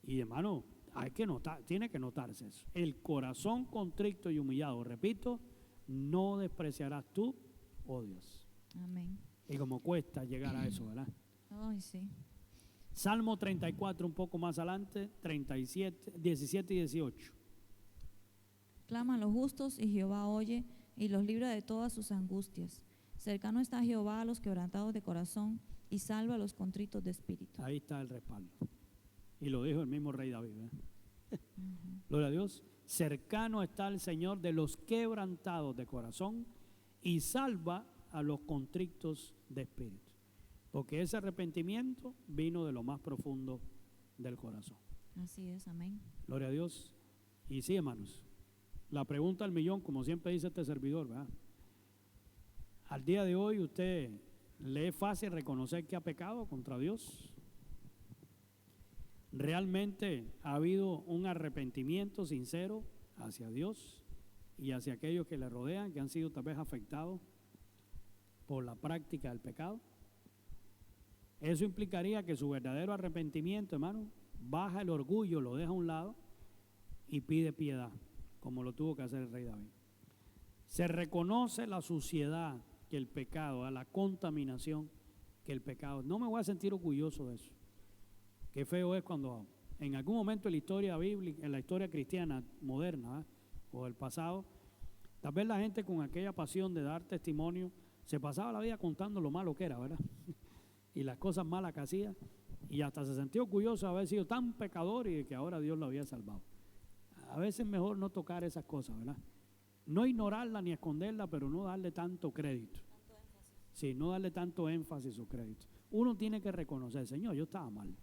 Y hermano, hay que notar, tiene que notarse eso. El corazón contrito y humillado, repito, no despreciarás tú, oh Dios. Amén. Y como cuesta llegar a eso, ¿verdad? Ay, sí. Salmo 34, un poco más adelante, 37, 17 y 18. Claman los justos y Jehová oye y los libra de todas sus angustias. Cercano está Jehová a los quebrantados de corazón y salva a los contritos de espíritu. Ahí está el respaldo. Y lo dijo el mismo rey David, ¿verdad? Gloria a Dios. Cercano está el Señor de los quebrantados de corazón y salva a los contritos de espíritu. Porque ese arrepentimiento vino de lo más profundo del corazón. Así es, amén. Gloria a Dios. Y sí, hermanos, la pregunta al millón, como siempre dice este servidor, ¿verdad? Al día de hoy, ¿usted le es fácil reconocer que ha pecado contra Dios? ¿Realmente ha habido un arrepentimiento sincero hacia Dios y hacia aquellos que le rodean, que han sido tal vez afectados por la práctica del pecado? Eso implicaría que su verdadero arrepentimiento, hermano, baja el orgullo, lo deja a un lado y pide piedad, como lo tuvo que hacer el rey David. Se reconoce la suciedad que el pecado, a la contaminación que el pecado. No me voy a sentir orgulloso de eso. Qué feo es cuando en algún momento en la historia bíblica, en la historia cristiana moderna, o del pasado, tal vez la gente con aquella pasión de dar testimonio se pasaba la vida contando lo malo que era, ¿verdad? Y las cosas malas que hacía, y hasta se sentía orgulloso de haber sido tan pecador y de que ahora Dios lo había salvado. A veces es mejor no tocar esas cosas, ¿verdad? No ignorarla ni esconderla, pero no darle tanto crédito. Sí, no darle tanto énfasis o crédito. Uno tiene que reconocer, Señor, yo estaba mal.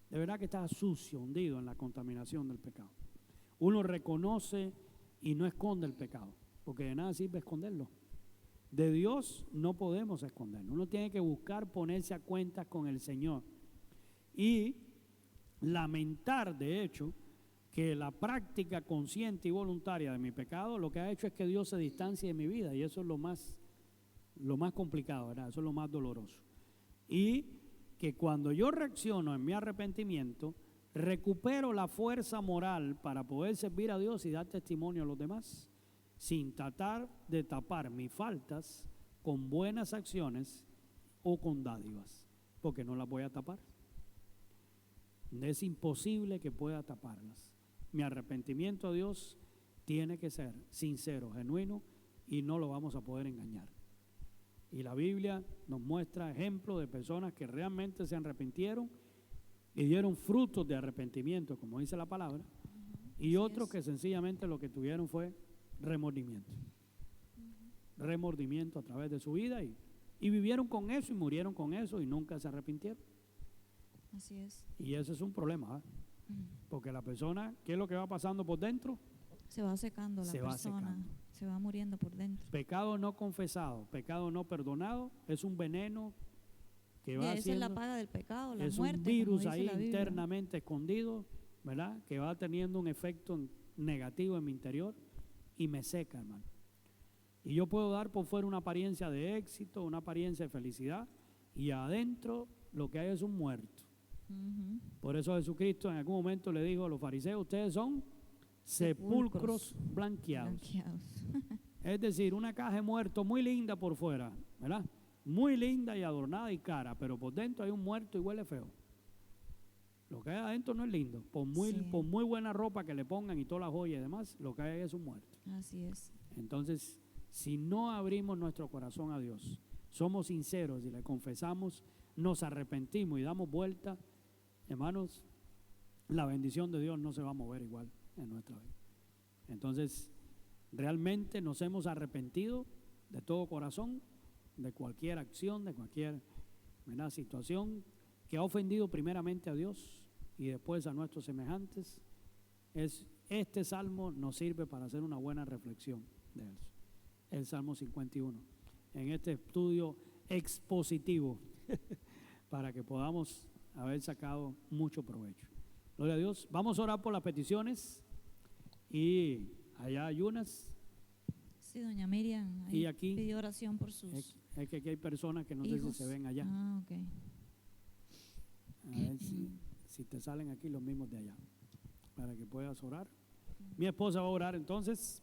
De verdad que estaba sucio, hundido en la contaminación del pecado. Uno reconoce y no esconde el pecado, porque de nada sirve esconderlo. De Dios no podemos esconderlo. Uno tiene que buscar ponerse a cuentas con el Señor y lamentar, de hecho, que la práctica consciente y voluntaria de mi pecado lo que ha hecho es que Dios se distancie de mi vida, y eso es lo más complicado, ¿verdad? Eso es lo más doloroso. Y que cuando yo reacciono en mi arrepentimiento, recupero la fuerza moral para poder servir a Dios y dar testimonio a los demás, sin tratar de tapar mis faltas con buenas acciones o con dádivas, porque no las voy a tapar. Es imposible que pueda taparlas. Mi arrepentimiento a Dios tiene que ser sincero, genuino, y no lo vamos a poder engañar. Y la Biblia nos muestra ejemplos de personas que realmente se arrepintieron y dieron frutos de arrepentimiento, como dice la palabra, y otros que sencillamente lo que tuvieron fue remordimiento. Remordimiento a través de su vida y vivieron con eso y murieron con eso y nunca se arrepintieron. Así es. Y ese es un problema, ¿eh? Porque la persona, ¿qué es lo que va pasando por dentro? Se va secando la persona, se va muriendo por dentro. Pecado no confesado, pecado no perdonado, es un veneno que va esa es la paga del pecado, la es muerte. un virus ahí internamente escondido, ¿verdad? Que va teniendo un efecto negativo en mi interior y me seca, hermano. Y yo puedo dar por fuera una apariencia de éxito, una apariencia de felicidad, y adentro lo que hay es un muerto. Por eso Jesucristo en algún momento le dijo a los fariseos: ustedes son sepulcros blanqueados. Es decir, una caja de muerto muy linda por fuera, ¿verdad? Muy linda y adornada y cara, pero por dentro hay un muerto y huele feo. Lo que hay adentro no es lindo. Por muy buena ropa que le pongan y todas las joyas y demás, lo que hay es un muerto. Así es. Entonces, si no abrimos nuestro corazón a Dios, somos sinceros y le confesamos, nos arrepentimos y damos vuelta, hermanos, la bendición de Dios no se va a mover igual en nuestra vida. Entonces, realmente nos hemos arrepentido de todo corazón, de cualquier acción, de cualquier, ¿verdad?, situación que ha ofendido primeramente a Dios y después a nuestros semejantes. Este salmo nos sirve para hacer una buena reflexión de eso. El Salmo 51, en este estudio expositivo, para que podamos haber sacado mucho provecho. Gloria a Dios. Vamos a orar por las peticiones. Y allá hay unas. Sí, doña Miriam, y aquí pidió oración por sus es que aquí hay personas que no hijos. sé si se ven allá. Ah, ok. A ver si te salen aquí los mismos de allá, para que puedas orar. Mi esposa va a orar entonces.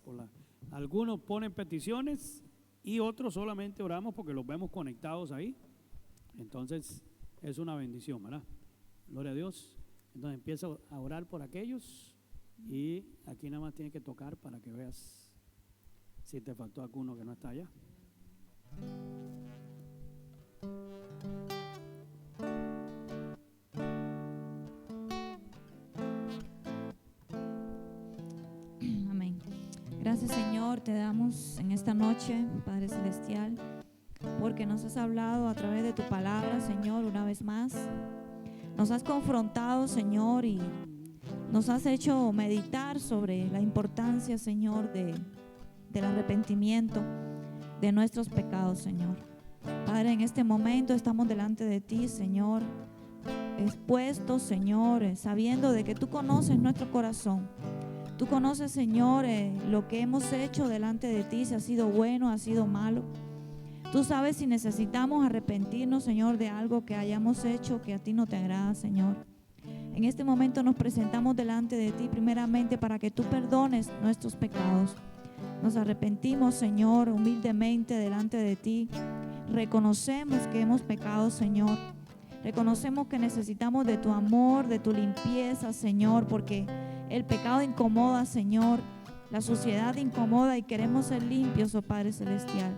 Algunos ponen peticiones y otros solamente oramos porque los vemos conectados ahí. Entonces es una bendición, ¿verdad? Gloria a Dios. Entonces empieza a orar por aquellos y aquí nada más tienes que tocar para que veas si te faltó alguno que no está allá. Amén. Gracias, Señor, te damos en esta noche, Padre Celestial, porque nos has hablado a través de tu palabra, Señor, una vez más. Nos has confrontado, Señor, y nos has hecho meditar sobre la importancia, Señor, del arrepentimiento de nuestros pecados, Señor. Padre, en este momento estamos delante de ti, Señor, expuestos, Señor, sabiendo de que tú conoces nuestro corazón. Tú conoces, Señor, lo que hemos hecho delante de ti, si ha sido bueno, ha sido malo. Tú sabes si necesitamos arrepentirnos, Señor, de algo que hayamos hecho que a ti no te agrada, Señor. En este momento nos presentamos delante de ti primeramente para que tú perdones nuestros pecados. Nos arrepentimos, Señor, humildemente delante de ti. Reconocemos que hemos pecado, Señor. Reconocemos que necesitamos de tu amor, de tu limpieza, Señor, porque el pecado incomoda, Señor. La suciedad incomoda y queremos ser limpios, oh Padre Celestial.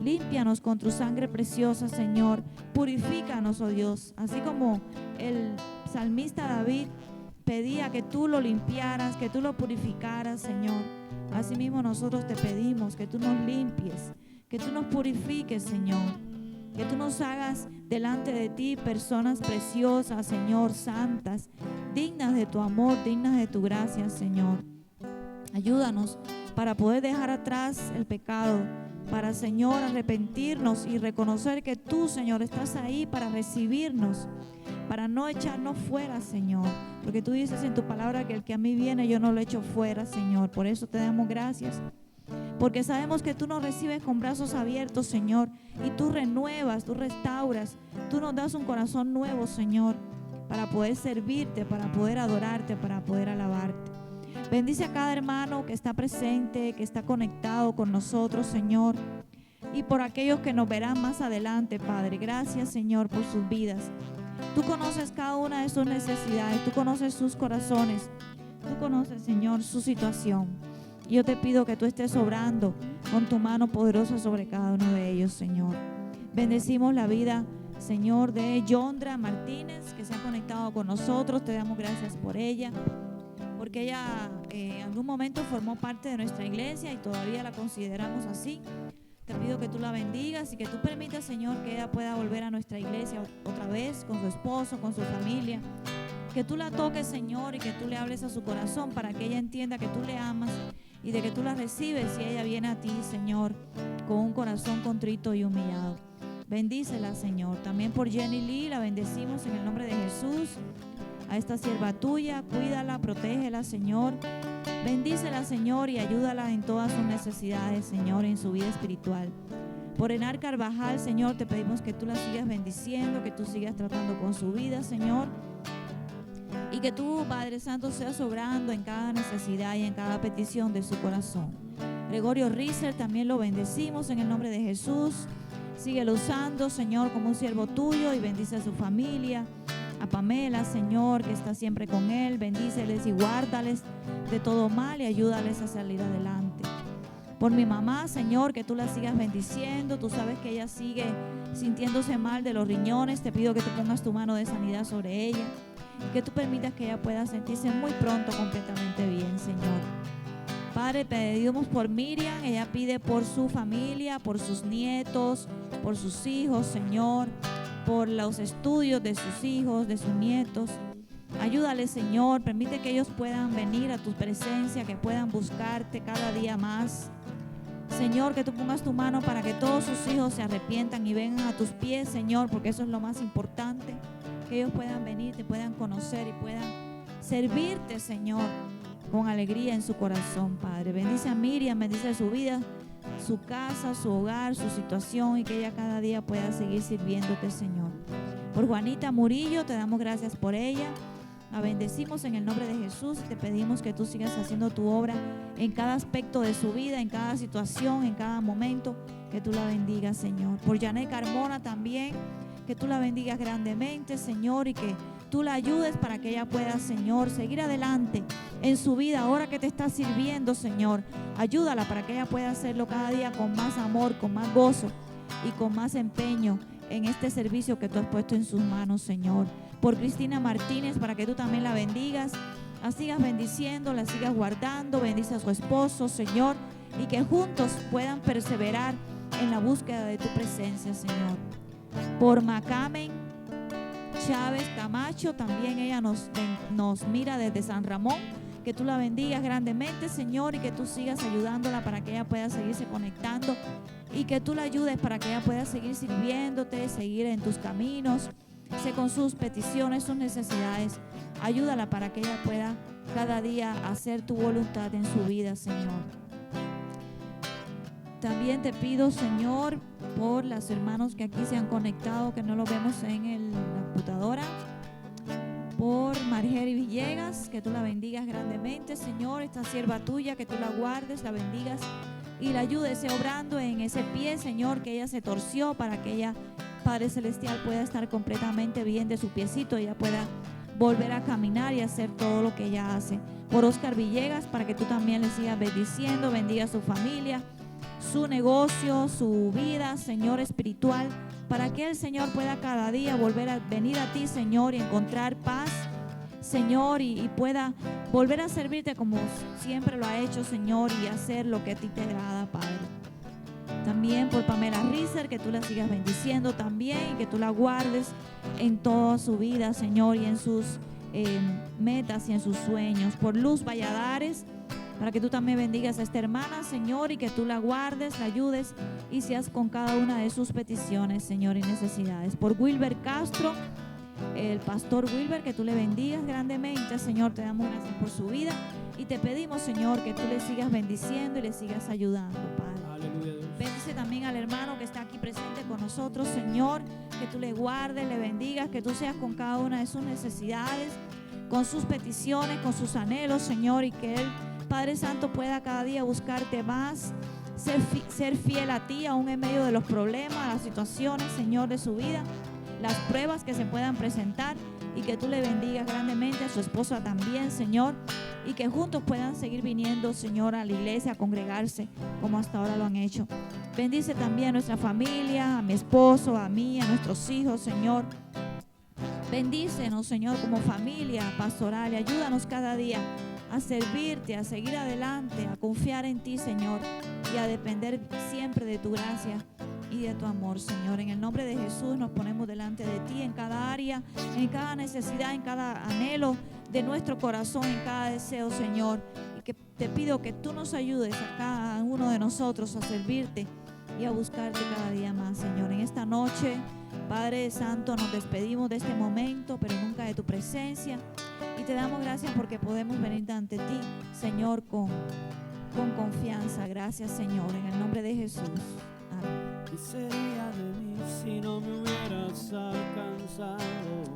Límpianos con tu sangre preciosa, Señor. Purifícanos, oh Dios. Así como el salmista David pedía que tú lo limpiaras, que tú lo purificaras, Señor. Asimismo nosotros te pedimos que tú nos limpies, que tú nos purifiques, Señor. Que tú nos hagas delante de ti personas preciosas, Señor, santas, dignas de tu amor, dignas de tu gracia, Señor. Ayúdanos para poder dejar atrás el pecado, para, Señor, arrepentirnos y reconocer que tú, Señor, estás ahí para recibirnos, para no echarnos fuera, Señor, porque tú dices en tu palabra que el que a mí viene yo no lo echo fuera, Señor. Por eso te damos gracias, porque sabemos que tú nos recibes con brazos abiertos, Señor, y tú renuevas, tú restauras, tú nos das un corazón nuevo, Señor, para poder servirte, para poder adorarte, para poder alabarte. Bendice a cada hermano que está presente, que está conectado con nosotros, Señor, y por aquellos que nos verán más adelante, Padre. Gracias, Señor, por sus vidas. Tú conoces cada una de sus necesidades, tú conoces sus corazones, tú conoces, Señor, su situación. Y yo te pido que tú estés obrando con tu mano poderosa sobre cada uno de ellos, Señor. Bendecimos la vida, Señor, de Yondra Martínez, que se ha conectado con nosotros. Te damos gracias por ella, porque ella en algún momento formó parte de nuestra iglesia y todavía la consideramos así. Te pido que tú la bendigas y que tú permitas, Señor, que ella pueda volver a nuestra iglesia otra vez con su esposo, con su familia. Que tú la toques, Señor, y que tú le hables a su corazón para que ella entienda que tú le amas y de que tú la recibes si ella viene a ti, Señor, con un corazón contrito y humillado. Bendícela, Señor. También por Jenny Lee la bendecimos en el nombre de Jesús. A esta sierva tuya, cuídala, protégela, Señor. Bendícela, Señor, y ayúdala en todas sus necesidades, Señor, en su vida espiritual. Por Enar Carvajal, Señor, te pedimos que tú la sigas bendiciendo, que tú sigas tratando con su vida, Señor. Y que tú, Padre Santo, seas obrando en cada necesidad y en cada petición de su corazón. Gregorio Rizer también lo bendecimos en el nombre de Jesús. Síguelo usando, Señor, como un siervo tuyo y bendice a su familia. A Pamela, Señor, que está siempre con él, bendíceles y guárdales de todo mal y ayúdales a salir adelante. Por mi mamá, Señor, que tú la sigas bendiciendo. Tú sabes que ella sigue sintiéndose mal de los riñones. Te pido que tú pongas tu mano de sanidad sobre ella, que tú permitas que ella pueda sentirse muy pronto completamente bien, Señor. Padre, pedimos por Miriam. Ella pide por su familia, por sus nietos, por sus hijos, Señor, por los estudios de sus hijos, de sus nietos. Ayúdales, Señor, permite que ellos puedan venir a tu presencia, que puedan buscarte cada día más. Señor, que tú pongas tu mano para que todos sus hijos se arrepientan y vengan a tus pies, Señor, porque eso es lo más importante, que ellos puedan venir, te puedan conocer y puedan servirte, Señor, con alegría en su corazón, Padre. Bendice a Miriam, bendice su vida, su casa, su hogar, su situación, y que ella cada día pueda seguir sirviéndote, Señor. Por Juanita Murillo, te damos gracias por ella. La bendecimos en el nombre de Jesús y te pedimos que tú sigas haciendo tu obra en cada aspecto de su vida, en cada situación, en cada momento, que tú la bendigas, Señor. Por Janet Carmona también, que tú la bendigas grandemente, Señor, y que tú la ayudes para que ella pueda, Señor, seguir adelante en su vida ahora que te está sirviendo, Señor. Ayúdala para que ella pueda hacerlo cada día con más amor, con más gozo y con más empeño en este servicio que tú has puesto en sus manos, Señor. Por Cristina Martínez, para que tú también la bendigas, la sigas bendiciendo, la sigas guardando, bendice a su esposo, Señor, y que juntos puedan perseverar en la búsqueda de tu presencia, Señor. Por Macamen Chávez Camacho, también ella nos mira desde San Ramón. Que tú la bendigas grandemente, Señor, y que tú sigas ayudándola para que ella pueda seguirse conectando y que tú la ayudes para que ella pueda seguir sirviéndote, seguir en tus caminos. Sé con sus peticiones, sus necesidades. Ayúdala para que ella pueda cada día hacer tu voluntad en su vida, Señor. También te pido, Señor, por los hermanos que aquí se han conectado, que no los vemos en la computadora. Por Margeri Villegas, que tú la bendigas grandemente, Señor, esta sierva tuya, que tú la guardes, la bendigas y la ayudes obrando en ese pie, Señor, que ella se torció, para que ella, Padre Celestial, pueda estar completamente bien de su piecito, ella pueda volver a caminar y hacer todo lo que ella hace. Por Oscar Villegas, para que tú también le sigas bendiciendo, bendiga a su familia, su negocio, su vida, Señor, espiritual, para que el Señor pueda cada día volver a venir a ti, Señor, y encontrar paz, Señor, y pueda volver a servirte como siempre lo ha hecho, Señor, y hacer lo que a ti te agrada, Padre. También por Pamela Rizer, que tú la sigas bendiciendo también y que tú la guardes en toda su vida, Señor, y en sus metas y en sus sueños. Por Luz Valladares, para que tú también bendigas a esta hermana, Señor, y que tú la guardes, la ayudes y seas con cada una de sus peticiones, Señor, y necesidades. Por Wilber Castro, el pastor Wilber, que tú le bendigas grandemente, Señor, te damos gracias por su vida y te pedimos, Señor, que tú le sigas bendiciendo y le sigas ayudando, Padre. Aleluya, Dios. Bendice también al hermano que está aquí presente con nosotros, Señor, que tú le guardes, le bendigas, que tú seas con cada una de sus necesidades, con sus peticiones, con sus anhelos, Señor, y que él, Padre Santo, pueda cada día buscarte más, ser fiel a ti aún en medio de los problemas, las situaciones, Señor, de su vida, las pruebas que se puedan presentar, y que tú le bendigas grandemente a su esposa también, Señor, y que juntos puedan seguir viniendo, Señor, a la iglesia, a congregarse como hasta ahora lo han hecho. Bendice también a nuestra familia, a mi esposo, a mí, a nuestros hijos, Señor. Bendícenos, Señor, como familia pastoral, y ayúdanos cada día a servirte, a seguir adelante, a confiar en ti, Señor, y a depender siempre de tu gracia y de tu amor, Señor. En el nombre de Jesús nos ponemos delante de ti en cada área, en cada necesidad, en cada anhelo de nuestro corazón, en cada deseo, Señor. Y que te pido que tú nos ayudes a cada uno de nosotros a servirte y a buscarte cada día más, Señor. En esta noche, Padre Santo, nos despedimos de este momento, pero nunca de tu presencia. Y te damos gracias porque podemos venir ante ti, Señor, con confianza. Gracias, Señor, en el nombre de Jesús. Amén. ¿Qué sería de mí si no me hubieras alcanzado?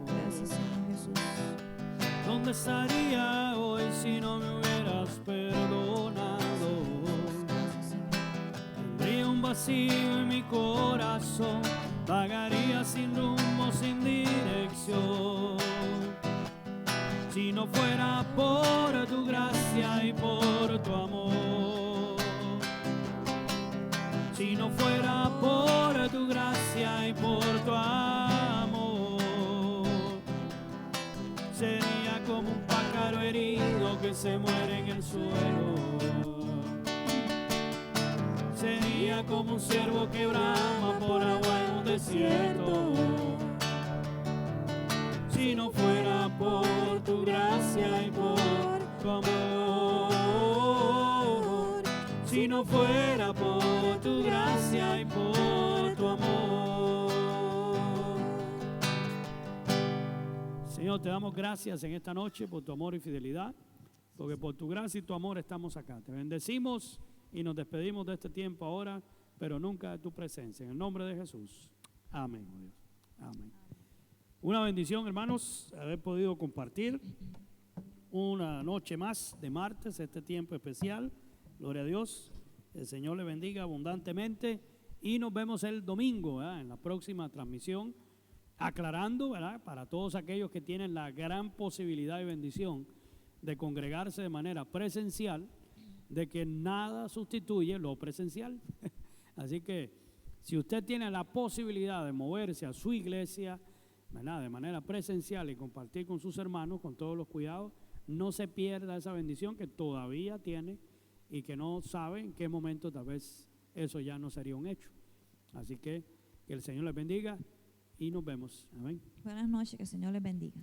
Gracias, Señor Jesús. ¿Dónde estaría hoy si no me hubieras perdonado? Gracias, Señor. Tendría un vacío en mi corazón, vagaría sin rumbo, sin dirección. Si no fuera por tu gracia y por tu amor, si no fuera por tu gracia y por tu amor, sería como un pájaro herido que se muere en el suelo. Sería como un ciervo que brama por agua en un desierto. Si no fuera por tu gracia y por tu amor, si no fuera por tu gracia y por tu amor. Señor, te damos gracias en esta noche por tu amor y fidelidad, porque por tu gracia y tu amor estamos acá. Te bendecimos y nos despedimos de este tiempo ahora, pero nunca de tu presencia. En el nombre de Jesús. Amén, oh Dios. Amén. Una bendición, hermanos, haber podido compartir una noche más de martes, este tiempo especial. Gloria a Dios. El Señor le bendiga abundantemente y nos vemos el domingo, ¿verdad?, en la próxima transmisión, aclarando, ¿verdad?, para todos aquellos que tienen la gran posibilidad y bendición de congregarse de manera presencial, de que nada sustituye lo presencial. Así que si usted tiene la posibilidad de moverse a su iglesia, ¿verdad?, de manera presencial y compartir con sus hermanos con todos los cuidados, no se pierda esa bendición que todavía tiene y que no sabe en qué momento tal vez eso ya no sería un hecho. Así que el Señor les bendiga y nos vemos. Amén. Buenas noches, que el Señor les bendiga.